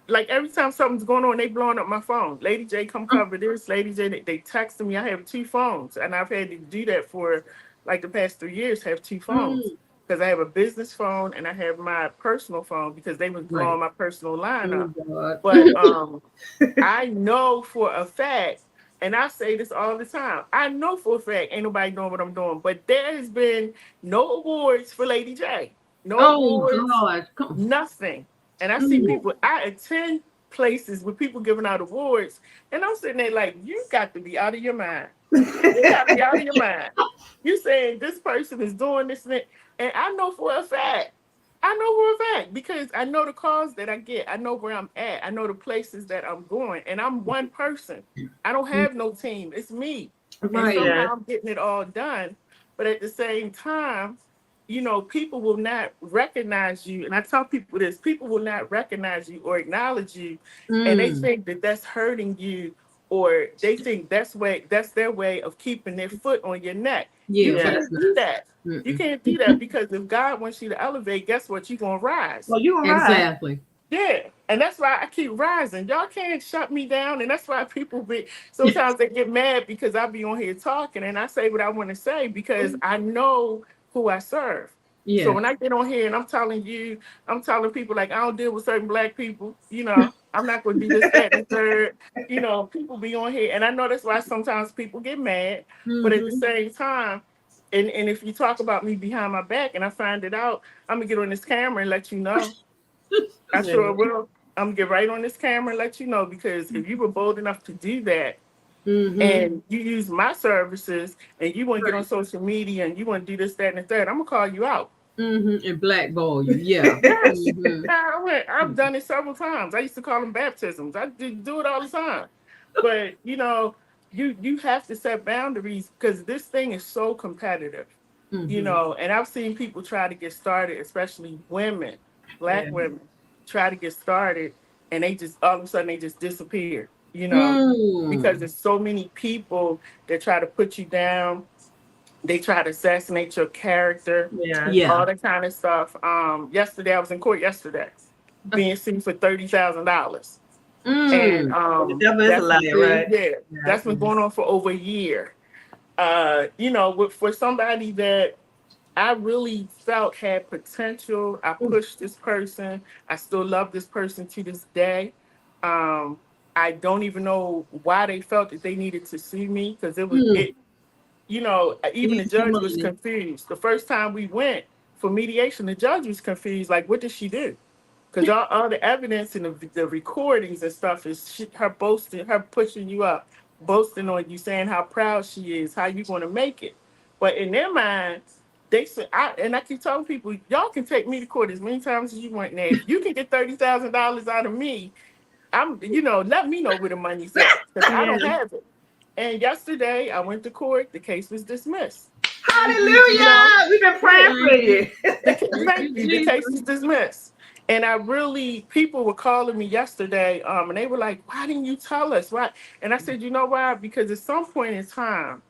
Speaker 3: like every time something's going on, they blowing up my phone. Lady J, come cover this. Lady J, they texting me. I have 2 phones, and I've had to do that for like the past 3 years. Have 2 phones because I have a business phone and I have my personal phone because they was blowing my personal line up. But I know for a fact, and I say this all the time, I know for a fact ain't nobody doing what I'm doing. But there has been no awards for Lady J. No awards.
Speaker 1: God. Come on.
Speaker 3: Nothing. And I see people, I attend places with people giving out awards, and I'm sitting there like, you got to be out of your mind. You got to be out of your mind. You saying this person is doing this and that. And I know for a fact, because I know the calls that I get. I know where I'm at. I know the places that I'm going. And I'm one person. I don't have no team. It's me.
Speaker 1: Right.
Speaker 3: And somehow I'm getting it all done. But at the same time, you know, people will not recognize you. And I tell people this, people will not recognize you or acknowledge you. And they think that that's hurting you, or they think that's their way of keeping their foot on your neck. You can't do that. You can't do that, because if God wants you to elevate, guess what? You're going to rise.
Speaker 2: Well, you're going to rise.
Speaker 1: Exactly.
Speaker 3: Yeah. And that's why I keep rising. Y'all can't shut me down. And that's why people sometimes they get mad because I be on here talking and I say what I want to say because I know who I serve.
Speaker 1: Yeah.
Speaker 3: So when I get on here and I'm telling people like I don't deal with certain Black people, you know, I'm not going to do this, that, and third. You know, people be on here, and I know that's why sometimes people get mad. But at the same time, and if you talk about me behind my back and I find it out, I'm gonna get on this camera and let you know. I sure will. I'm gonna get right on this camera and let you know, because if you were bold enough to do that, and you use my services, and you want to get on social media and you want to do this, that, and the third, I'm gonna call you out.
Speaker 1: And blackball you. Yeah.
Speaker 3: I've done it several times. I used to call them baptisms. I do it all the time. But you know, you have to set boundaries, because this thing is so competitive. You know, and I've seen people try to get started, especially women, Black women, try to get started, and they just all of a sudden they just disappear. You know, because there's so many people that try to put you down. They try to assassinate your character, all that kind of stuff. Yesterday, I was in court being sued for $30,000. And
Speaker 2: that is a lie, right?
Speaker 3: Yeah, that's been going on for over a year. You know, for somebody that I really felt had potential, I pushed this person. I still love this person to this day. I don't even know why they felt that they needed to sue me, because it was it. You know, even the judge was confused. The first time we went for mediation, the judge was confused. Like, what did she do? Because all the evidence and the recordings and stuff is her boasting, her pushing you up, boasting on you, saying how proud she is, how you going to make it. But in their mind, they said, I keep telling people, y'all can take me to court as many times as you want. Now, if you can get $30,000 out of me, let me know where the money's at, because I don't have it. And yesterday, I went to court. The case was dismissed.
Speaker 2: Hallelujah! We've been praying for you.
Speaker 3: Thank you. The case was dismissed. And people were calling me yesterday, and they were like, why didn't you tell us? Why? And I said, you know why? Because at some point in time,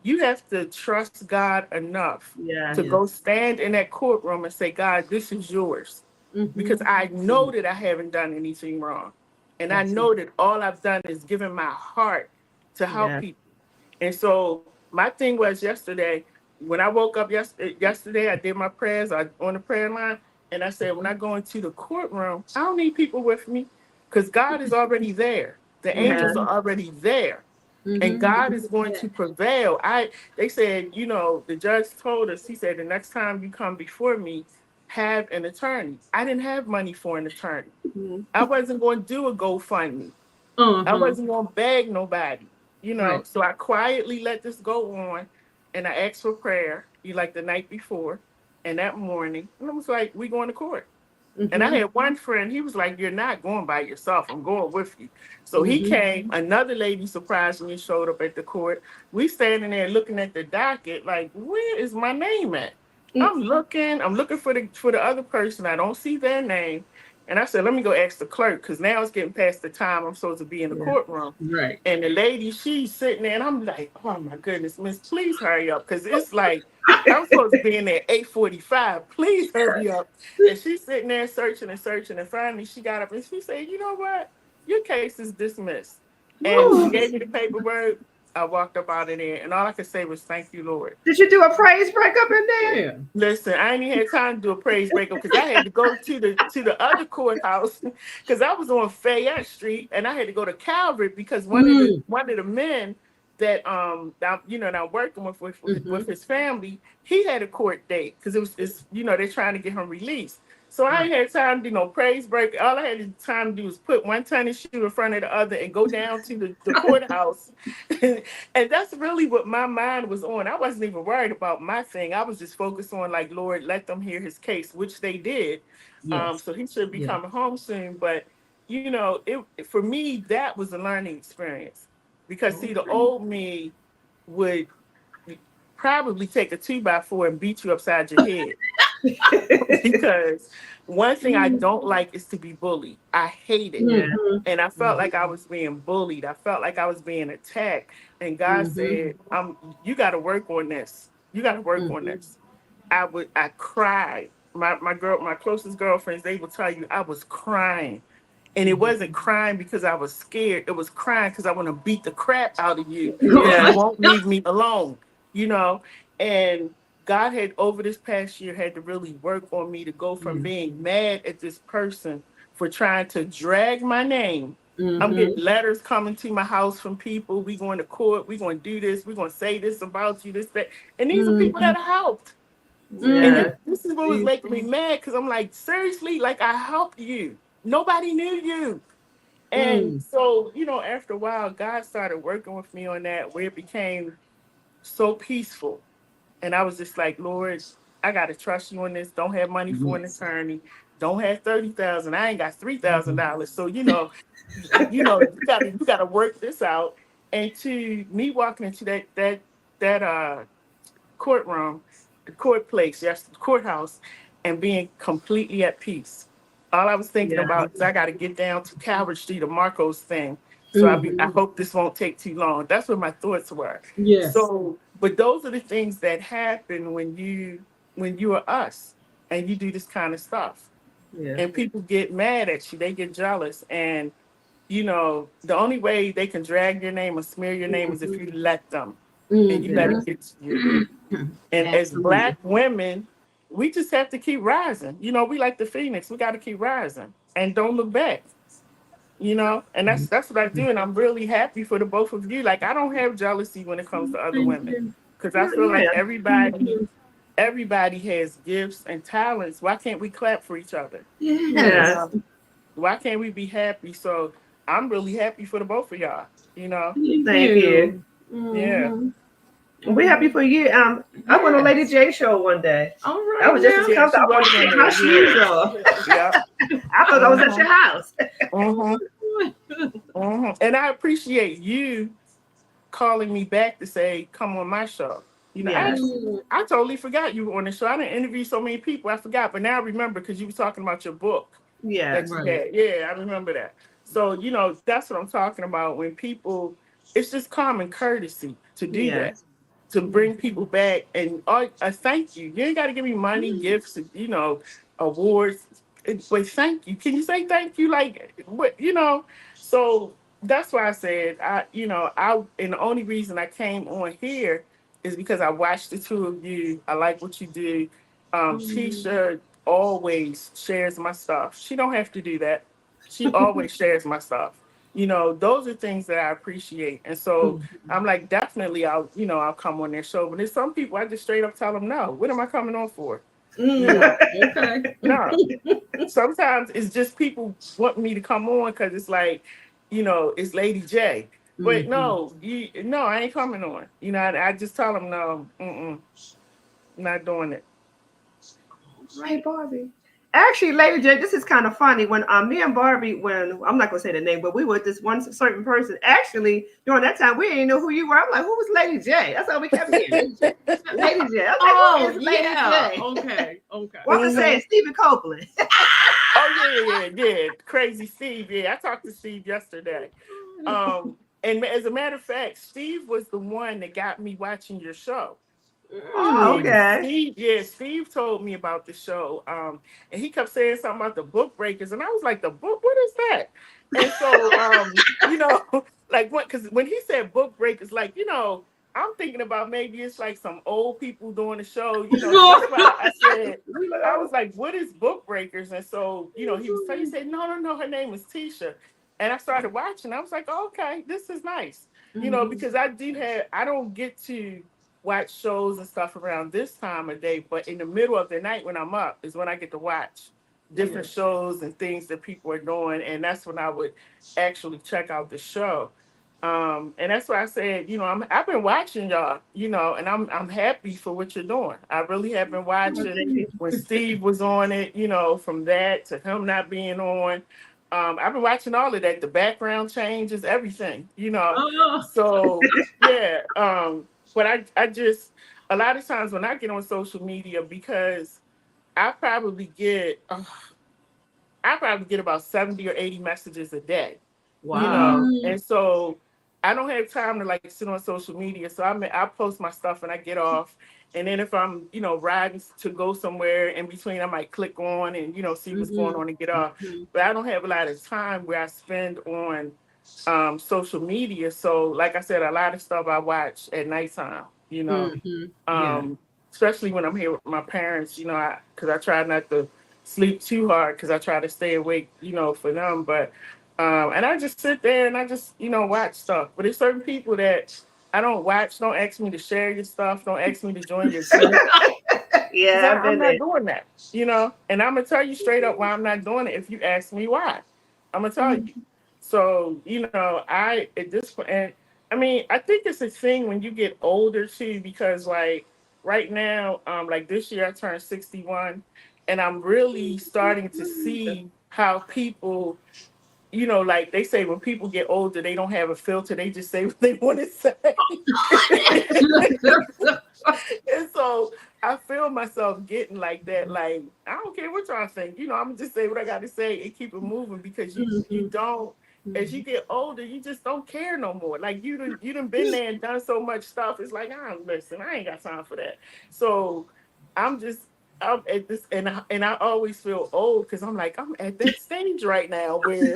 Speaker 3: you have to trust God enough to go stand in that courtroom and say, God, this is yours. Because I know that I haven't done anything wrong. And I know that all I've done is given my heart to help people. And so my thing was yesterday, when I woke up yesterday, I did my prayers on the prayer line. And I said, when I go into the courtroom, I don't need people with me because God is already there. The
Speaker 2: Yeah.
Speaker 3: angels are already there. And God is going to prevail. They said, the judge told us, he said, the next time you come before me, have an attorney. I didn't have money for an attorney.
Speaker 2: Mhm.
Speaker 3: I wasn't going to do a GoFundMe. I wasn't going to beg nobody,
Speaker 1: Right.
Speaker 3: So I quietly let this go on and I asked for prayer, like the night before and that morning. And I was like, we going to court. And I had one friend, he was like, you're not going by yourself. I'm going with you. So he came, another lady surprised me and showed up at the court. We standing there looking at the docket, like, where is my name at? I'm looking for the other person. I don't see their name. And I said, let me go ask the clerk, because now it's getting past the time I'm supposed to be in the courtroom.
Speaker 1: Right.
Speaker 3: And the lady, she's sitting there, and I'm like, oh my goodness, miss, please hurry up. Because it's like, I'm supposed to be in there at 8:45. Please hurry up. And she's sitting there searching and searching. And finally, she got up and she said, you know what? Your case is dismissed. And she gave me the paperwork. I walked up out of there. And all I could say was, thank you, Lord.
Speaker 2: Did you do a praise break up in there?
Speaker 1: Yeah.
Speaker 3: Listen, I ain't even had time to do a praise break up because I had to go to the other courthouse because I was on Fayette Street and I had to go to Calvert because one of the men that that I'm working with his family, he had a court date because it's they're trying to get him released. So I ain't had time to do no praise break. All I had time to do was put one tennis shoe in front of the other and go down to the courthouse. And that's really what my mind was on. I wasn't even worried about my thing. I was just focused on, like, Lord, let them hear his case, which they did.
Speaker 1: Yes.
Speaker 3: So he should be coming home soon. But, for me, that was a learning experience. Because, see, the old me would probably take a 2x4 and beat you upside your head. Because one thing I don't like is to be bullied. I hate it. And I felt like I was being bullied. I felt like I was being attacked. And God said, you got to work on this. You got to work on this. I cried. My closest girlfriends, they will tell you I was crying. And it wasn't crying because I was scared. It was crying because I want to beat the crap out of you. And you won't leave me alone, And God had, over this past year, had to really work on me to go from being mad at this person for trying to drag my name. I'm getting letters coming to my house from people. We going to court. We going to do this. We going to say this about you, this, that. And these are people that I helped. And this is what was making me mad because I'm like, seriously, like I helped you. Nobody knew you. And so, after a while, God started working with me on that where it became so peaceful. And I was just like, Lord, I got to trust you on this. Don't have money for an attorney. Don't have $30,000. I ain't got $3,000. So, you got to work this out. And to me walking into that courtroom, the court place, the courthouse, and being completely at peace. All I was thinking about is I got to get down to Calvert Street or Marcos thing. So I hope this won't take too long. That's what my thoughts were.
Speaker 1: Yes.
Speaker 3: So, but those are the things that happen when you are us and you do this kind of stuff.
Speaker 2: Yeah.
Speaker 3: And people get mad at you. They get jealous. And, the only way they can drag your name or smear your name is if you let them. And you let it get to you. And as Black women, we just have to keep rising. We like the phoenix. We got to keep rising and don't look back. And that's what I do. And I'm really happy for the both of you. Like, I don't have jealousy when it comes to other women because I feel like everybody has gifts and talents. Why can't we clap for each other?
Speaker 2: Yeah.
Speaker 3: Why can't we be happy? So I'm really happy for the both of y'all.
Speaker 2: Thank you.
Speaker 3: Yeah.
Speaker 2: We're happy for you. I went on Lady J show one day.
Speaker 1: All right.
Speaker 2: I was just comfortable. I want to see how she is.
Speaker 3: Yeah.
Speaker 2: I thought I was at your house.
Speaker 3: And I appreciate you calling me back to say, come on my show. I totally forgot you were on the show. I didn't interview so many people. I forgot, but now I remember because you were talking about your book.
Speaker 2: Yeah.
Speaker 3: Yeah, I remember that. So, that's what I'm talking about when people, it's just common courtesy to do that, to bring people back. And I thank you. You ain't got to give me money, gifts, awards. But thank you. Can you say thank you? Like, what, So that's why I said, and the only reason I came on here is because I watched the two of you. I like what you do. Tisha, always shares my stuff. She don't have to do that. She always shares my stuff. Those are things that I appreciate. And so I'm like, definitely I'll come on their show. But there's some people I just straight up tell them no. What am I coming on for?
Speaker 1: Okay.
Speaker 3: No. Sometimes it's just people want me to come on because it's like, it's Lady J. But no, I ain't coming on. I just tell them no, not doing it.
Speaker 2: Right, Barbie. Actually, Lady J, this is kind of funny. When me and Barbie, when I'm not gonna say the name, but we were with this one certain person. Actually, during that time, we didn't know who you were. I'm like, who was Lady J? That's how we kept hearing. Lady J. I'm like, who is Lady J?
Speaker 1: Okay.
Speaker 2: What was saying? Stephen Copeland.
Speaker 3: Oh yeah. Crazy Steve. Yeah, I talked to Steve yesterday. And as a matter of fact, Steve was the one that got me watching your show.
Speaker 2: Oh, okay.
Speaker 3: Steve told me about the show. And he kept saying something about the book breakers, and I was like, the book, what is that? And so, like because when he said book breakers, like, I'm thinking about maybe it's like some old people doing the show, That's why I was like, what is book breakers? And so, he said, no, her name is Tisha. And I started watching. I was like, oh, okay, this is nice, because I don't get to watch shows and stuff around this time of day, but in the middle of the night when I'm up is when I get to watch different shows and things that people are doing, and that's when I would actually check out the show. And that's why I said, I've been watching y'all, and I'm happy for what you're doing. I really have been watching when Steve was on it, from that to him not being on. I've been watching all of that, the background changes, everything, So yeah. But I just, a lot of times when I get on social media, because I probably get about 70 or 80 messages a day.
Speaker 1: Wow.
Speaker 3: And so I don't have time to like sit on social media. So I post my stuff and I get off. And then if I'm, riding to go somewhere in between, I might click on and, see what's going on and get off. But I don't have a lot of time where I spend on social media. So like I said, a lot of stuff I watch at nighttime, especially when I'm here with my parents, because I try not to sleep too hard because I try to stay awake, for them. But and I just sit there and I just, watch stuff. But there's certain people that I don't watch. Don't ask me to share your stuff. Don't ask me to join your group.
Speaker 2: Yeah,
Speaker 3: I'm not doing that, And I'm gonna tell you straight up why I'm not doing it. If you ask me why, I'm gonna tell you. So, I at this point, and I mean, I think it's a thing when you get older too, because like right now, like this year I turned 61, and I'm really starting to see how people, like they say when people get older, they don't have a filter. They just say what they want to say. And so I feel myself getting like that. Like, I don't care what y'all think. I'm gonna just say what I got to say and keep it moving, because you don't, as you get older, you just don't care no more. Like you done been there and done so much stuff. It's like, listen, I ain't got time for that. So I'm at this, and I always feel old because I'm like, I'm at that stage right now where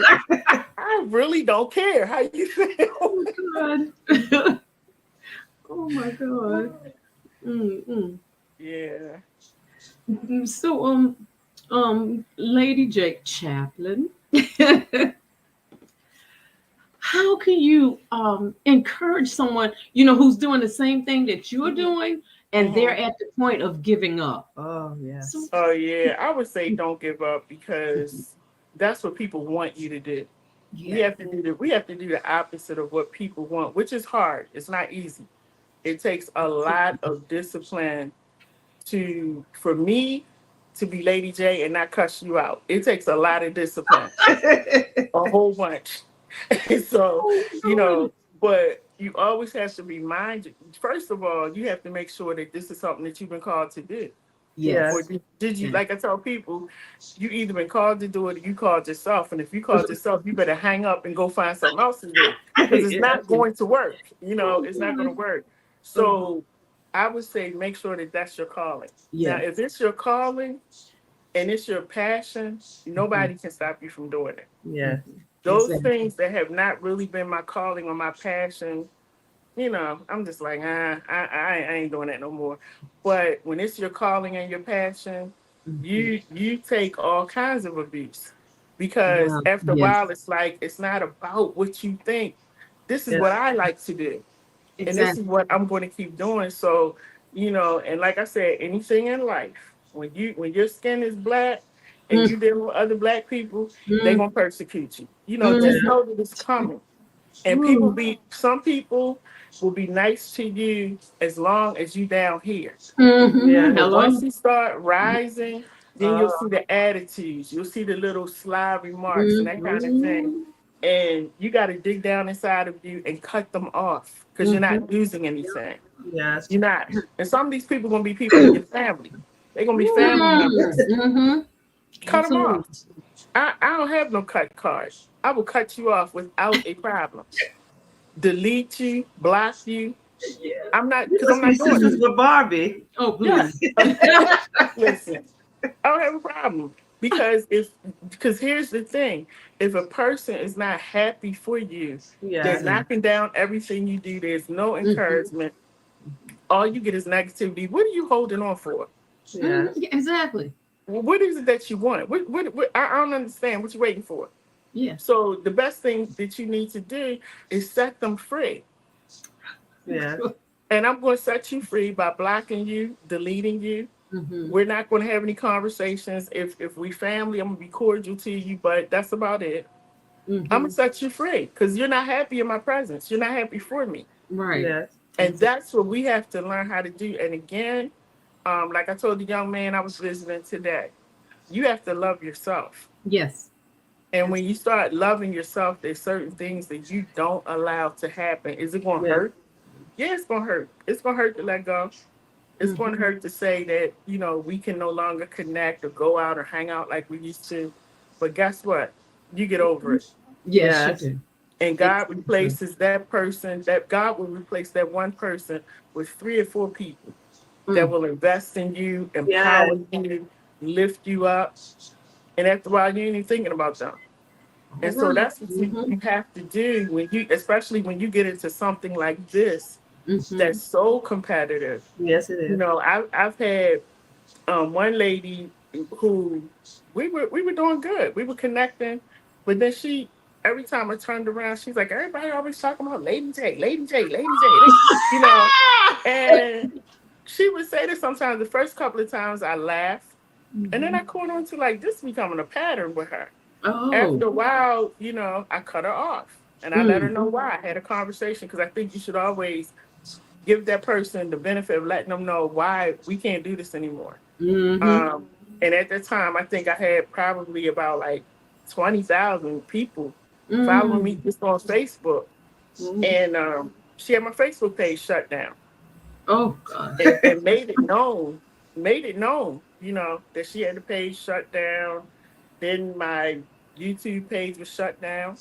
Speaker 3: I really don't care how you feel.
Speaker 1: Oh my God. Oh my God.
Speaker 3: Yeah.
Speaker 1: So Lady J Chaplin, how can you encourage someone who's doing the same thing that you're doing and they're at the point of giving up?
Speaker 2: Oh, yes.
Speaker 3: Oh yeah, I would say don't give up, because that's what people want you to do. We have to do the opposite of what people want, which is hard. It's not easy. It takes a lot of discipline for me to be Lady J and not cuss you out. It takes a lot of discipline, a whole bunch. So, but you always have to remind, first of all, you have to make sure that this is something that you've been called to do.
Speaker 1: Yes.
Speaker 3: Or did you, like I tell people, you either been called to do it or you called yourself. And if you called yourself, you better hang up and go find something else to do, because it's not going to work. It's not going to work. So I would say make sure that that's your calling.
Speaker 1: Yeah.
Speaker 3: Now, if it's your calling and it's your passion, nobody can stop you from doing it.
Speaker 2: Yeah.
Speaker 3: Those things that have not really been my calling or my passion, I'm just like, I ain't doing that no more. But when it's your calling and your passion, you take all kinds of abuse, because
Speaker 1: Wow.
Speaker 3: after a
Speaker 1: Yes.
Speaker 3: while it's like it's not about what you think. This is
Speaker 2: Yeah.
Speaker 3: what I like to do, and this is
Speaker 1: Exactly.
Speaker 3: what I'm going to keep doing. So, and like I said, anything in life, when your skin is black and
Speaker 1: Mm,
Speaker 3: you deal with other black people, they're
Speaker 1: mm,
Speaker 3: gonna persecute you. Just
Speaker 1: mm,
Speaker 3: know that it's coming. And
Speaker 1: mm,
Speaker 3: some people will be nice to you as long as you down here.
Speaker 1: mhm.
Speaker 2: Yeah.
Speaker 3: But once
Speaker 1: Hello.
Speaker 3: you start rising, then
Speaker 2: Uh,
Speaker 3: you'll see the attitudes. You'll see the little sly remarks and that kind of thing.
Speaker 1: Mhm.
Speaker 3: And you got to dig down inside of you and cut them off, because you're
Speaker 1: Mhm.
Speaker 3: not losing anything.
Speaker 2: yes.
Speaker 3: You're not. And some of these people going to be people in your family. They're going to be family members.
Speaker 1: Mhm.
Speaker 3: Cut them
Speaker 1: Absolutely.
Speaker 3: off. I don't have no cut cards. I will cut you off without a problem. Delete you, block you.
Speaker 2: Yeah. You
Speaker 3: Because I'm
Speaker 2: must be
Speaker 3: not doing
Speaker 2: sisters
Speaker 3: it.
Speaker 2: with Barbie.
Speaker 1: Oh, please.
Speaker 3: Yes. Listen, I don't have a problem, because here's the thing: if a person is not happy for you, they're
Speaker 2: Yes.
Speaker 1: Mhm.
Speaker 3: knocking down everything you do. There's no
Speaker 1: Mhm.
Speaker 3: encouragement. All you get is negativity. What are you holding on for?
Speaker 2: Yes.
Speaker 1: Yeah, exactly.
Speaker 3: What is it that you want? I don't understand what you're waiting for.
Speaker 1: Yeah.
Speaker 3: So the best thing that you need to do is set them free.
Speaker 2: Yes.
Speaker 3: And I'm going to set you free by blocking you, deleting you.
Speaker 1: Mhm.
Speaker 3: We're not going to have any conversations. If we family, I'm gonna be cordial to you, but that's about it. I'm gonna
Speaker 1: Mhm.
Speaker 3: set you free because you're not happy in my presence. You're not happy for me,
Speaker 1: Right.
Speaker 2: Yes.
Speaker 3: and
Speaker 1: Exactly.
Speaker 3: that's what we have to learn how to do. And again, like I told the young man I was visiting today, you have to love yourself.
Speaker 1: Yes.
Speaker 3: And when you start loving yourself, there's certain things that you don't allow to happen. Is it gonna
Speaker 2: Yes.
Speaker 3: hurt? Yeah, it's gonna hurt. It's gonna hurt to let go. It's going to
Speaker 1: Mhm.
Speaker 3: hurt to say that, we can no longer connect or go out or hang out like we used to. But guess what? You get over it.
Speaker 1: Yes, you
Speaker 2: Yes.
Speaker 1: do.
Speaker 3: And God
Speaker 1: Exactly.
Speaker 3: replaces that person, that God will replace that one person with 3 or 4 people that
Speaker 1: Mm.
Speaker 3: will invest in you,
Speaker 2: Yes.
Speaker 3: empower you, lift you up. And after a while, you ain't even thinking about them.
Speaker 1: All
Speaker 3: And so
Speaker 1: right.
Speaker 3: that's what
Speaker 1: Mhm.
Speaker 3: you have to do especially when you get into something like this
Speaker 1: Mhm.
Speaker 3: that's so competitive.
Speaker 2: Yes, it is.
Speaker 3: I've had one lady who we were doing good. We were connecting, but then every time I turned around, she's like, everybody always talking about Lady J, Lady J, Lady J, you know. And she would say this sometimes. The first couple of times I laughed, and then I
Speaker 1: Mhm.
Speaker 3: caught on to like this becoming a pattern with her.
Speaker 1: Oh.
Speaker 3: After a while, I cut her off, and I let her
Speaker 1: Mm.
Speaker 3: know why. I had a conversation because I think you should always give that person the benefit of letting them know why we can't do this anymore.
Speaker 1: Mhm.
Speaker 3: Um, and at that time, I think I had probably about like 20,000 people following me
Speaker 1: Mm.
Speaker 3: just on Facebook.
Speaker 2: Mhm.
Speaker 3: And she had my Facebook page shut down,
Speaker 1: Oh gosh.
Speaker 3: and made it known, that she had the page shut down. Then my YouTube page was shut down.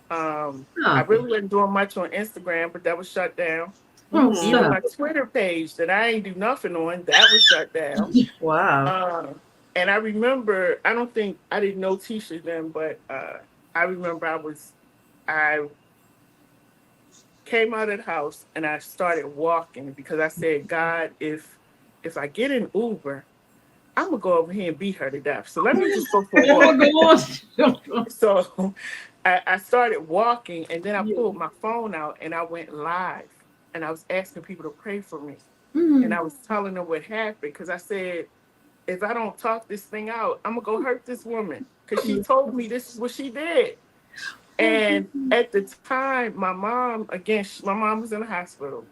Speaker 3: I
Speaker 1: Stop it.
Speaker 3: really wasn't doing much on Instagram, but that was shut down.
Speaker 1: Oh,
Speaker 3: Even
Speaker 2: Mhm.
Speaker 1: stop
Speaker 3: my Twitter page that I ain't do nothing on, that was shut down.
Speaker 1: it.
Speaker 2: Wow.
Speaker 3: And I remember, I don't think I didn't know Tisha then, but I remember I came out of the house and I started walking because I said, God, if I get an Uber, I'm gonna go over here and beat her to death. So let me just go for a
Speaker 1: Oh,
Speaker 3: walk.
Speaker 1: go on.
Speaker 3: So I started walking, and then I
Speaker 1: Yeah.
Speaker 3: pulled my phone out and I went live, and I was asking people to pray for me, and
Speaker 1: Mm.
Speaker 3: I was telling them what happened because I said, if I don't talk this thing out, I'm gonna go hurt this woman because she told me this is what she did. And at the time, my mom was in the hospital,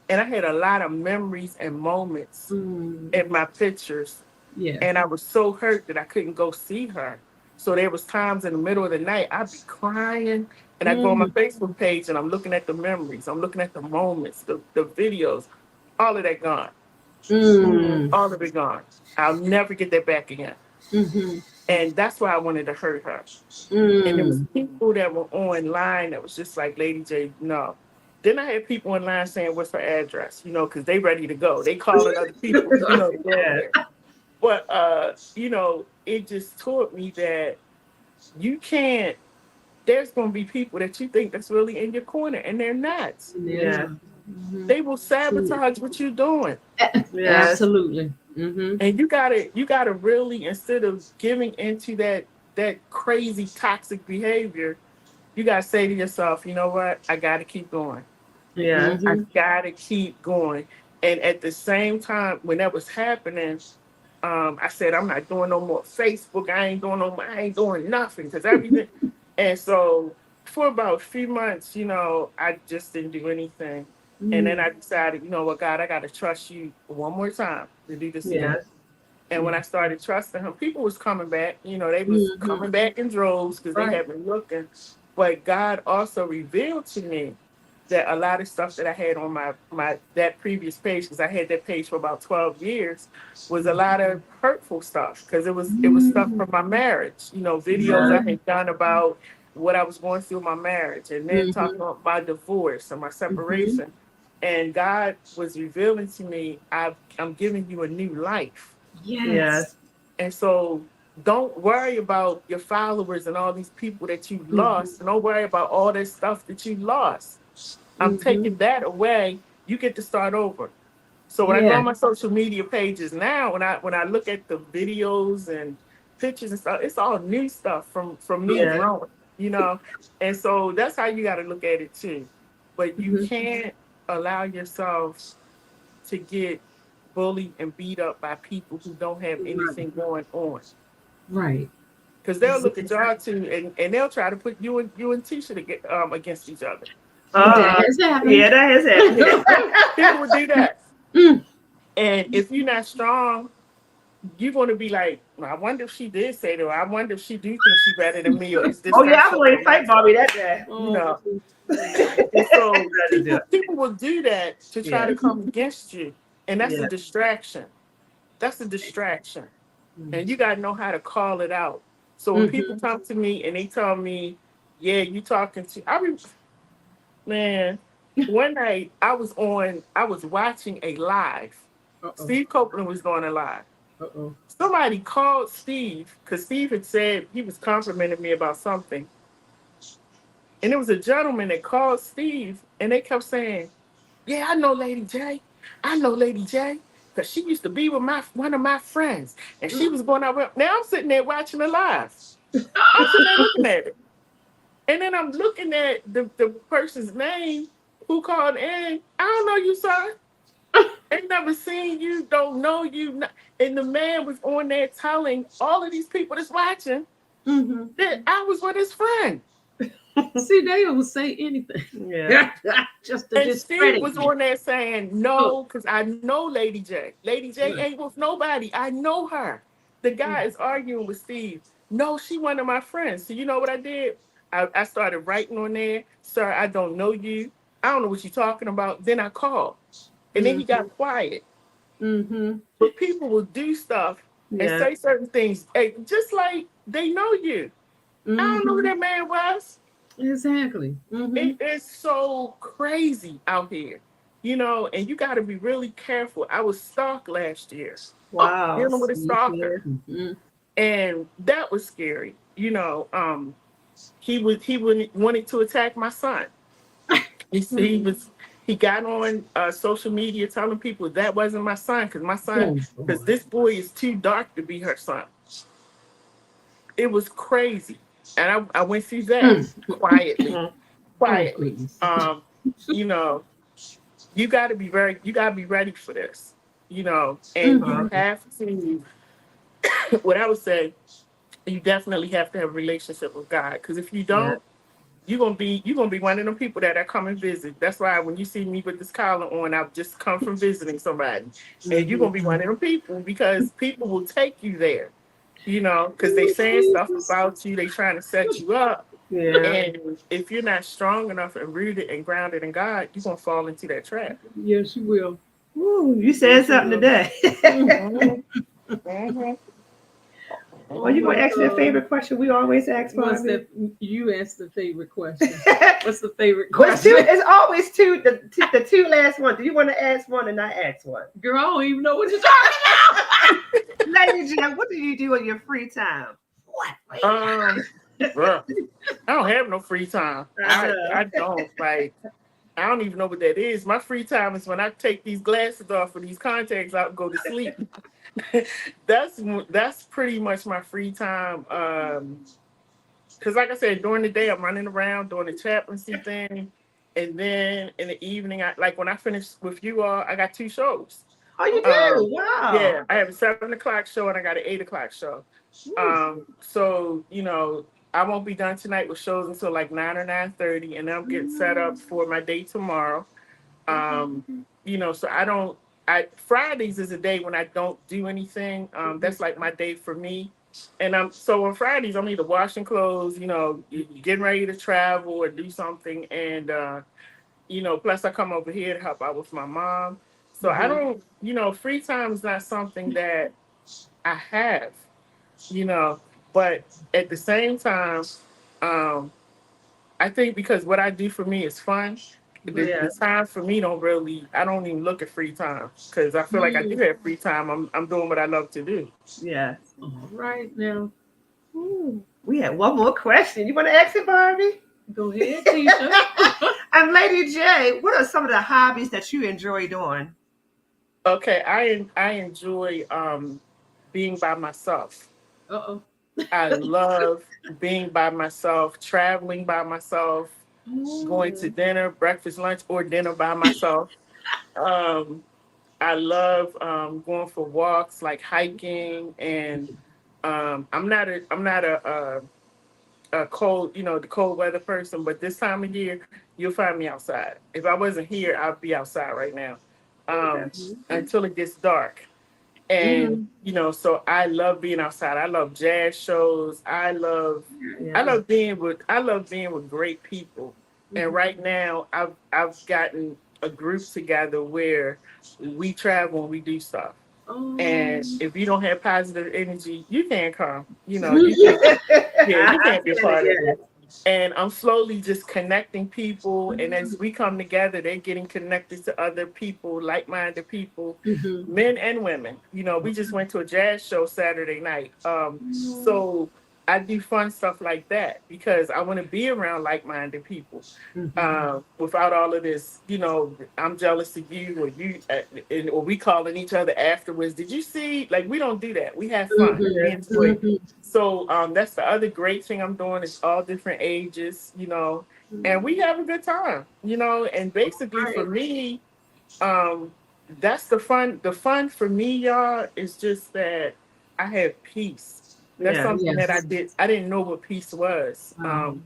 Speaker 3: and I had a lot of memories and moments
Speaker 1: Mm.
Speaker 3: in my pictures,
Speaker 1: Yes.
Speaker 3: and I was so hurt that I couldn't go see her. So there was times in the middle of the night I'd be crying, and I go on my
Speaker 1: Mm.
Speaker 3: Facebook page and I'm looking at the memories, I'm looking at the moments, the videos, all of that gone,
Speaker 2: Mhm.
Speaker 1: Mm.
Speaker 3: all of it gone. I'll never get that back again.
Speaker 1: Mhm.
Speaker 3: And that's why I wanted to hurt her. And there was
Speaker 1: Mm.
Speaker 3: people that were online that was just like, Lady J, no. Then I had people online saying, what's her address? Because they ready to go. They calling other people, to go over
Speaker 2: Yeah.
Speaker 3: there. But it just taught me that you can't. There's going to be people that you think that's really in your corner, and they're not.
Speaker 1: They're
Speaker 2: Yeah.
Speaker 1: not. Mhm.
Speaker 3: They will sabotage what you're doing.
Speaker 2: Yes.
Speaker 1: Absolutely. Mm-hmm.
Speaker 3: And you gotta really, instead of giving into that crazy toxic behavior, you gotta say to yourself, you know what, I gotta keep going.
Speaker 2: Yeah.
Speaker 3: I
Speaker 1: Mm-hmm.
Speaker 3: gotta keep going. And at the same time, when that was happening, I said, I'm not doing no more Facebook. I ain't doing nothing because everything. And so for about a few months, I just didn't do anything. And then I decided, you know what, God, I got to trust you one more time to do this
Speaker 2: Yeah.
Speaker 3: again. And when I started trusting him, people was coming back. They was
Speaker 1: Mm-hmm.
Speaker 3: coming back in droves because they
Speaker 1: Right.
Speaker 3: had been looking. But God also revealed to me that a lot of stuff that I had on my that previous page, because I had that page for about 12 years, was a lot of hurtful stuff because it was stuff
Speaker 1: Mm-hmm.
Speaker 3: from my marriage. Videos
Speaker 2: Yeah.
Speaker 3: I had done about what I was going through in my marriage, and then
Speaker 1: Mm-hmm.
Speaker 3: talking about my divorce and my
Speaker 1: Mm-hmm.
Speaker 3: separation. And God was revealing to me, I'm giving you a new life.
Speaker 2: Yeah.
Speaker 1: Yes.
Speaker 3: And so don't worry about your followers and all these people that you
Speaker 1: Mm-hmm.
Speaker 3: lost. Don't worry about all that stuff that you lost. I'm
Speaker 1: Mm-hmm.
Speaker 3: taking that away. You get to start over. So when I go
Speaker 1: Yeah.
Speaker 3: on my social media pages now, when I look at the videos and pictures and stuff, it's all new stuff from me
Speaker 2: Yeah.
Speaker 3: growing, you know. And so that's how you got to look at it too. But you
Speaker 1: Mm-hmm.
Speaker 3: can't allow yourself to get bullied and beat up by people who don't have
Speaker 1: Right.
Speaker 3: anything going on.
Speaker 1: Right.
Speaker 3: Because they'll look at y'all too, and they'll try to put you and Tisha against each other.
Speaker 1: That
Speaker 2: Uh,
Speaker 1: has happened.
Speaker 2: yeah, that has happened.
Speaker 3: People would do that.
Speaker 1: Mm.
Speaker 3: And if you're not strong, you're going to be like, well, I wonder if she did say that. I wonder if she do think she better than me, or is this
Speaker 2: Oh yeah,
Speaker 3: not
Speaker 2: I was
Speaker 3: so
Speaker 2: ready to fight
Speaker 3: romantic?
Speaker 2: Bobby that day.
Speaker 3: You
Speaker 1: Oh.
Speaker 3: know. And so
Speaker 2: Gotta do it.
Speaker 3: people will do that to try
Speaker 2: Yeah.
Speaker 3: to come against you, and that's a
Speaker 2: Yeah.
Speaker 3: distraction. That's a distraction,
Speaker 1: Mm.
Speaker 3: and you got to know how to call it out. So when
Speaker 1: Mhm.
Speaker 3: people come to me and they tell me, "Yeah, you talking to," man. One night I was watching a live.
Speaker 1: Uh-oh.
Speaker 3: Steve Copeland was doing a live.
Speaker 1: Uh-oh.
Speaker 3: Somebody called Steve because Steve had said he was complimenting me about something. And it was a gentleman that called Steve and they kept saying, yeah, I know Lady J. I know Lady J. Because she used to be with one of my friends. And she was going out with. Now I'm sitting there watching the live. I'm sitting there looking at it. And then I'm looking at the person's name who called in. I don't know you, sir. Ain't never seen you, don't know you. And the man was on there telling all of these people that's watching
Speaker 1: Mm-hmm.
Speaker 3: that I was with his friend.
Speaker 1: See, they don't say anything.
Speaker 2: Yeah.
Speaker 1: Just to
Speaker 3: And Steve
Speaker 1: discredit
Speaker 3: was
Speaker 1: you.
Speaker 3: on there saying,
Speaker 1: Oh.
Speaker 3: no, because I know Lady J. Lady J
Speaker 1: Right.
Speaker 3: ain't with nobody. I know her. The guy is arguing with Steve. No, she one of my friends. So you know what I did? I started writing on there, sir, I don't know you. I don't know what you're talking about. Then I called. And then he
Speaker 1: Mm-hmm.
Speaker 3: got quiet.
Speaker 1: Mm-hmm.
Speaker 3: But people will do stuff and
Speaker 2: Yeah.
Speaker 3: say certain things, hey, just like they know you. I don't know who
Speaker 1: Mm-hmm.
Speaker 3: that man was.
Speaker 1: Exactly. Mm-hmm.
Speaker 3: It is so crazy out here, and you got to be really careful. I was stalked last year,
Speaker 1: Oh,
Speaker 2: Wow.
Speaker 3: dealing with a
Speaker 1: yes, yes.
Speaker 3: stalker,
Speaker 1: Mm-hmm.
Speaker 3: and that was scary. He wanted to attack my son. He got on social media telling people that wasn't my son
Speaker 1: Oh,
Speaker 3: because
Speaker 1: boy.
Speaker 3: this boy is too dark to be her son. It was crazy, and I went through that
Speaker 1: Mm.
Speaker 3: quietly,
Speaker 2: Mm.
Speaker 1: Oh,
Speaker 3: quietly.
Speaker 1: goodness.
Speaker 3: You know, you got to be ready for this. And
Speaker 1: Mm-hmm.
Speaker 3: you have to. What I would say, you definitely have to have a relationship with God, because if you
Speaker 2: Yeah.
Speaker 3: don't, you're gonna be one of them people that come and visit. That's why when you see me with this collar on, I've just come from visiting somebody, and you're
Speaker 1: Mm-hmm.
Speaker 3: gonna be one of them people because people will take you there, because they saying stuff about you, they trying to set you up,
Speaker 2: Yeah.
Speaker 3: and if you're not strong enough and rooted and grounded in God, you're gonna fall into that trap.
Speaker 1: Yes, you will.
Speaker 2: Woo, you said
Speaker 1: Yes, you
Speaker 2: something
Speaker 1: will.
Speaker 2: today.
Speaker 1: Mm.
Speaker 3: Mhm, mhm,
Speaker 2: Well, you
Speaker 3: mhm.
Speaker 2: want to ask me a favorite question we always ask,
Speaker 1: What's
Speaker 2: Bobby?
Speaker 1: that? You asked the favorite question. What's the favorite
Speaker 2: What's two?
Speaker 1: question?
Speaker 2: It's always two. The two last ones. Do you want to ask one and I ask one?
Speaker 1: Girl, I don't even know what you're talking
Speaker 2: Lady J, what do you do in your free time? What?
Speaker 3: Bruh, I don't have no free time.
Speaker 2: I
Speaker 3: I
Speaker 2: know.
Speaker 3: don't like. I don't even know what that is. My free time is when I take these glasses off or these contacts out and go to sleep. that's pretty much my free time. Because like I said, during the day I'm running around doing the chaplaincy thing, and then in the evening, I like when I finish with you all, I got two shows.
Speaker 2: Oh, you
Speaker 3: Um,
Speaker 2: do? Wow.
Speaker 3: yeah, I have a 7 o'clock show and I got an 8 o'clock show.
Speaker 2: Ooh.
Speaker 3: So I won't be done tonight with shows until like 9 or 9:30, and then I'm getting set up for my day tomorrow. Um, so I don't. I Fridays is a day when I don't do anything. That's like my day for me. And so on Fridays I'm either washing clothes, getting ready to travel or do something, and plus I come over here to help out with my mom. So I
Speaker 1: Mhm.
Speaker 3: don't, free time is not something that I have, you know, but at the same time, um, I think because what I do for me is fun. The
Speaker 2: Yes.
Speaker 3: time for me I don't even look at free time because I feel like I do have free time. I'm doing what I love to do.
Speaker 2: Yes.
Speaker 1: All right now.
Speaker 2: Ooh. We had one more question. You want to ask it, Barbie?
Speaker 1: Go ahead, Tisha.
Speaker 2: And Lady J, what are some of the hobbies that you enjoy doing?
Speaker 3: Okay, I enjoy being by myself.
Speaker 1: Uh-oh.
Speaker 3: I love being by myself, traveling by myself, going to
Speaker 1: Oh.
Speaker 3: dinner, breakfast, lunch, or dinner by myself. Um, I love going for walks, like hiking, and I'm not a cold, the cold weather person, but this time of year, you'll find me outside. If I wasn't here, I'd be outside right now,
Speaker 2: Okay.
Speaker 3: until it gets dark. And
Speaker 1: Mhm.
Speaker 3: so I love being outside. I love jazz shows. I love I
Speaker 2: Yes.
Speaker 3: love being with great people. And
Speaker 1: Mhm.
Speaker 3: right now I've gotten a group together where we travel and we do stuff. And
Speaker 1: Um.
Speaker 3: if you don't have positive energy, you can't come. You
Speaker 2: I
Speaker 3: can't be a
Speaker 2: feel it,
Speaker 3: part of
Speaker 2: yes.
Speaker 3: it. And I'm slowly just connecting people. And as we come together, they're getting connected to other people, like minded people,
Speaker 1: Mhm.
Speaker 3: men and women. We just went to a jazz show Saturday night. So I do fun stuff like that because I want to be around like minded people,
Speaker 1: Mhm.
Speaker 3: without all of this. I'm jealous of you, or we calling each other afterwards. Did you see? Like, we don't do that. We have fun.
Speaker 1: Mhm.
Speaker 3: We
Speaker 2: Yes.
Speaker 3: enjoy it.
Speaker 1: Mhm.
Speaker 3: So that's the other great thing I'm doing is all different ages, and we have a good time, and basically for
Speaker 1: Right.
Speaker 3: me, um, that's the fun. The fun for me, y'all, is just that I have peace. That's
Speaker 2: Yes.
Speaker 3: something that
Speaker 1: Yes.
Speaker 3: I didn't know what peace was.
Speaker 1: Um.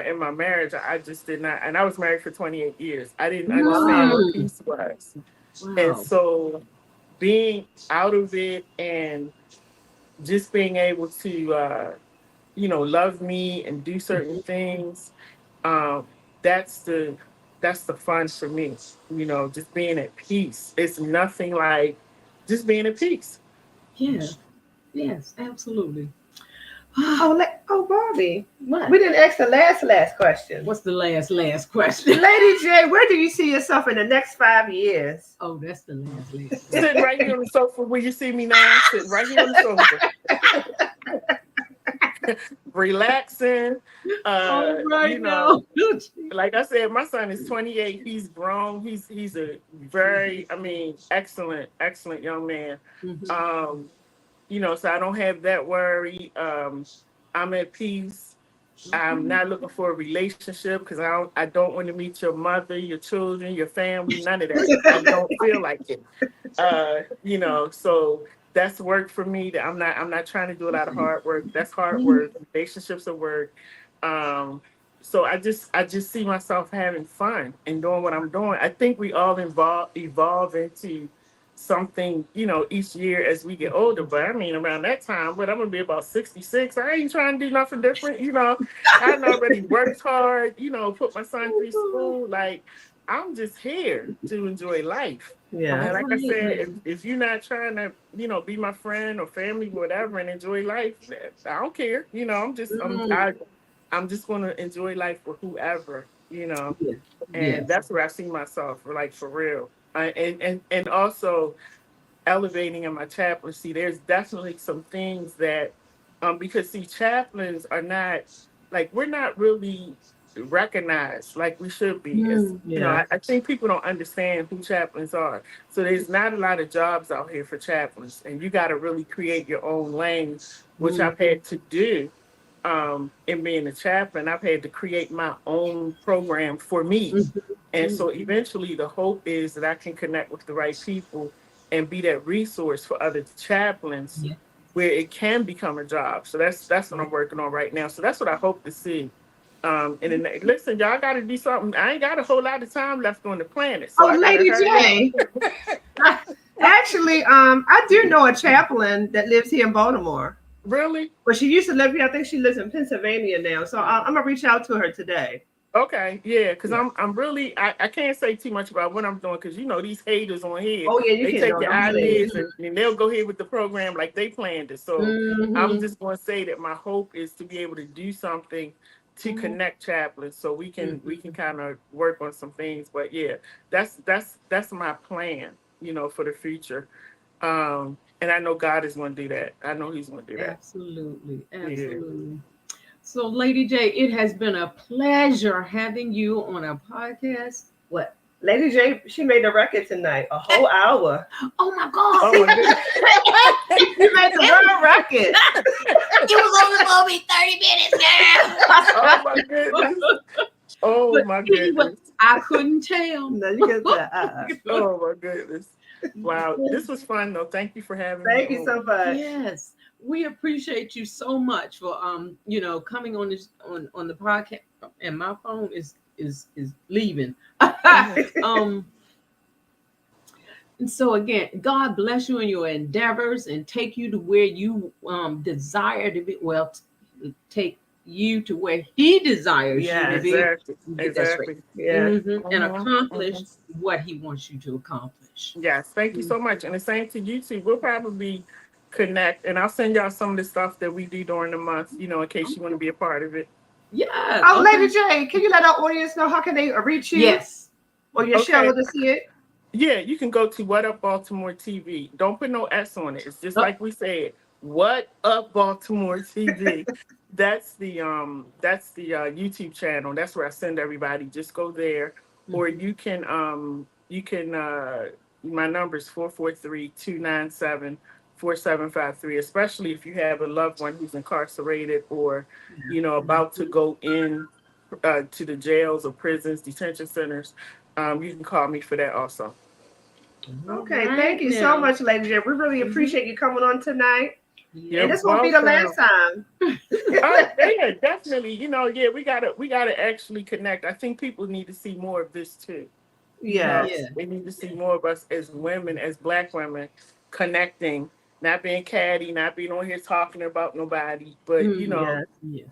Speaker 3: In my marriage, I just did not, and I was married for 28 years. I didn't understand
Speaker 2: Wow.
Speaker 3: what
Speaker 1: Mm.
Speaker 3: peace was. And
Speaker 1: Wow.
Speaker 3: so being out of it and just being able to, love me and do certain things, um, that's the fun for me. Just being at peace. It's nothing like just being at peace.
Speaker 1: Yeah. Yes. Absolutely.
Speaker 2: Oh, Barbie.
Speaker 1: What?
Speaker 2: We didn't ask the last question.
Speaker 1: What's the last question?
Speaker 2: Lady J, where do you see yourself in the next 5 years?
Speaker 1: Oh, that's the last
Speaker 3: Sitting
Speaker 1: question.
Speaker 3: right here on the sofa where you see me now, sitting right here on the sofa, relaxing.
Speaker 1: All
Speaker 3: You
Speaker 1: right now.
Speaker 3: know, like I said, my son is 28. He's grown. He's a very, excellent young man.
Speaker 1: Mhm.
Speaker 3: Um, so I don't have that worry. I'm at peace. I'm
Speaker 1: Okay.
Speaker 3: not looking for a relationship because I don't want to meet your mother, your children, your family, none of that. I don't feel like it. So that's work for me. That I'm not trying to do a lot of hard work. That's hard
Speaker 1: Mhm.
Speaker 3: work. Relationships are work. Um, so I just see myself having fun and doing what I'm doing. I think we all evolve into something, each year as we get older. But I mean, around that time, but I'm gonna be about 66. I ain't trying to do nothing different. I already worked hard, put my son through school. Like, I'm just here to enjoy life.
Speaker 2: Yeah.
Speaker 3: And
Speaker 1: All
Speaker 3: like I
Speaker 1: right
Speaker 3: said,
Speaker 1: now.
Speaker 3: if you're not trying to, be my friend or family, whatever, and enjoy life, I don't care.
Speaker 1: Mm.
Speaker 3: I'm just gonna enjoy life with whoever.
Speaker 1: Yeah.
Speaker 3: And
Speaker 1: Yes.
Speaker 3: that's where I see myself, like, for real. And also elevating in my chaplaincy. There's definitely some things that, because see, chaplains are not, like, we're not really. recognized like we should be. As you know,
Speaker 2: Yeah.
Speaker 3: I think people don't understand who chaplains are. So there's not a lot of jobs out here for chaplains, and you got to really create your own lane, which I've had to do. In being a chaplain, I've had to create my own program for me. And so eventually the hope is that I can connect with the right people and be that resource for other chaplains
Speaker 1: Yeah.
Speaker 3: where it can become a job. So that's what I'm working on right now. So that's what I hope to see. And then listen, y'all gotta do something. I ain't got a whole lot of time left on the planet. So
Speaker 2: Oh,
Speaker 3: I gotta
Speaker 2: Lady
Speaker 3: hurry
Speaker 2: J.
Speaker 3: up.
Speaker 2: Actually, I do know a chaplain that lives here in Baltimore.
Speaker 3: Really?
Speaker 2: But she used to live here. I think she lives in Pennsylvania now. So I'm gonna reach out to her today.
Speaker 3: Okay, yeah, because
Speaker 2: Yeah.
Speaker 3: I'm really I can't say too much about what I'm doing because you know these haters on here,
Speaker 2: Oh yeah, you
Speaker 3: they
Speaker 2: can
Speaker 3: take
Speaker 2: know.
Speaker 3: your
Speaker 2: Don't say it.
Speaker 3: ideas and they'll go ahead with the program like they planned it. So I'm just going to say that my hope is to be able to do something to connect chaplains so we can kind of work on some things. But yeah, that's my plan, you know, for the future. And I know God is going to do that. I know He's going to do that.
Speaker 1: Absolutely.
Speaker 3: Yeah.
Speaker 1: Absolutely. So, Lady J, it has been a pleasure having you on a podcast. What?
Speaker 2: Lady J, she made the record tonight, a whole hour.
Speaker 1: Oh my God.
Speaker 3: Oh my goodness.
Speaker 2: You made the world record.
Speaker 1: It was only going to be 30 minutes, girl.
Speaker 3: Oh my goodness. Oh
Speaker 1: But
Speaker 3: my
Speaker 1: anyway,
Speaker 3: goodness.
Speaker 1: I couldn't tell.
Speaker 2: No, you get that.
Speaker 3: Oh my goodness. Wow. This was fun though. Thank you for having me.
Speaker 2: Thank you so much.
Speaker 1: Yes, we appreciate you so much for coming on this on the podcast. And my phone is leaving. And so again, God bless you in your endeavors and take you to where you desire to be. Well, take you to where He desires you to be.
Speaker 3: Exactly.
Speaker 1: Get that straight.
Speaker 3: Exactly.
Speaker 2: Yeah.
Speaker 1: And accomplish what He wants you to accomplish.
Speaker 3: Yes. Thank you so much. And the same to you too. We'll probably connect and I'll send y'all some of the stuff that we do during the month, you know, in case you want to be a part of it.
Speaker 1: Yeah.
Speaker 2: Oh, Lady J, can you let our audience know how can they reach you?
Speaker 1: Yes.
Speaker 2: Or your show to see it?
Speaker 3: Yeah, you can go to What Up Baltimore TV. Don't put no S on it. It's just like we said, What Up Baltimore TV. That's the YouTube channel. That's where I send everybody. Just go there. Or you can my number is 443-297-4753, especially if you have a loved one who's incarcerated or, you know, about to go in to the jails or prisons, detention centers. You can call me for that also.
Speaker 2: Okay, thank you so much, Lady J. We really appreciate you coming on tonight. And this won't be the last time.
Speaker 3: Yeah, definitely. You know, yeah, we gotta actually connect. I think people need to see more of this too.
Speaker 2: Yeah.
Speaker 3: They need to see more of us as women, as Black women, connecting, not being catty, not being on here talking about nobody, but you know,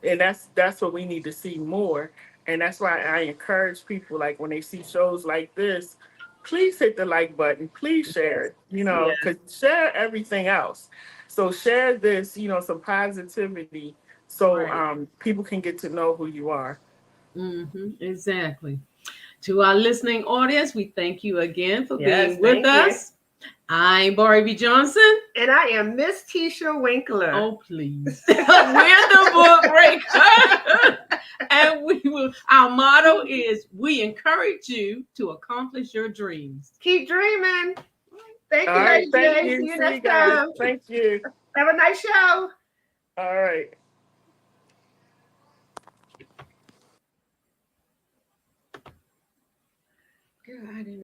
Speaker 3: and that's what we need to see more. And that's why I encourage people, like when they see shows like this, please hit the like button, please share it, you know, because share everything else. So share this, you know, some positivity so people can get to know who you are.
Speaker 1: Exactly. To our listening audience, we thank you again for being with
Speaker 2: thank
Speaker 1: us. I'm Barbie Johnson.
Speaker 2: And I am Miss Tisha Winkler.
Speaker 1: Oh, please. We're the Book Breaker. And our motto is we encourage you to accomplish your dreams.
Speaker 2: Keep dreaming. Thank you,
Speaker 3: All right,
Speaker 2: Lady
Speaker 3: thank
Speaker 2: J.
Speaker 3: you.
Speaker 2: See you
Speaker 3: See
Speaker 2: next
Speaker 3: you guys.
Speaker 2: time.
Speaker 3: Thank you.
Speaker 2: Have a nice show.
Speaker 3: All right.
Speaker 1: Girl, I didn't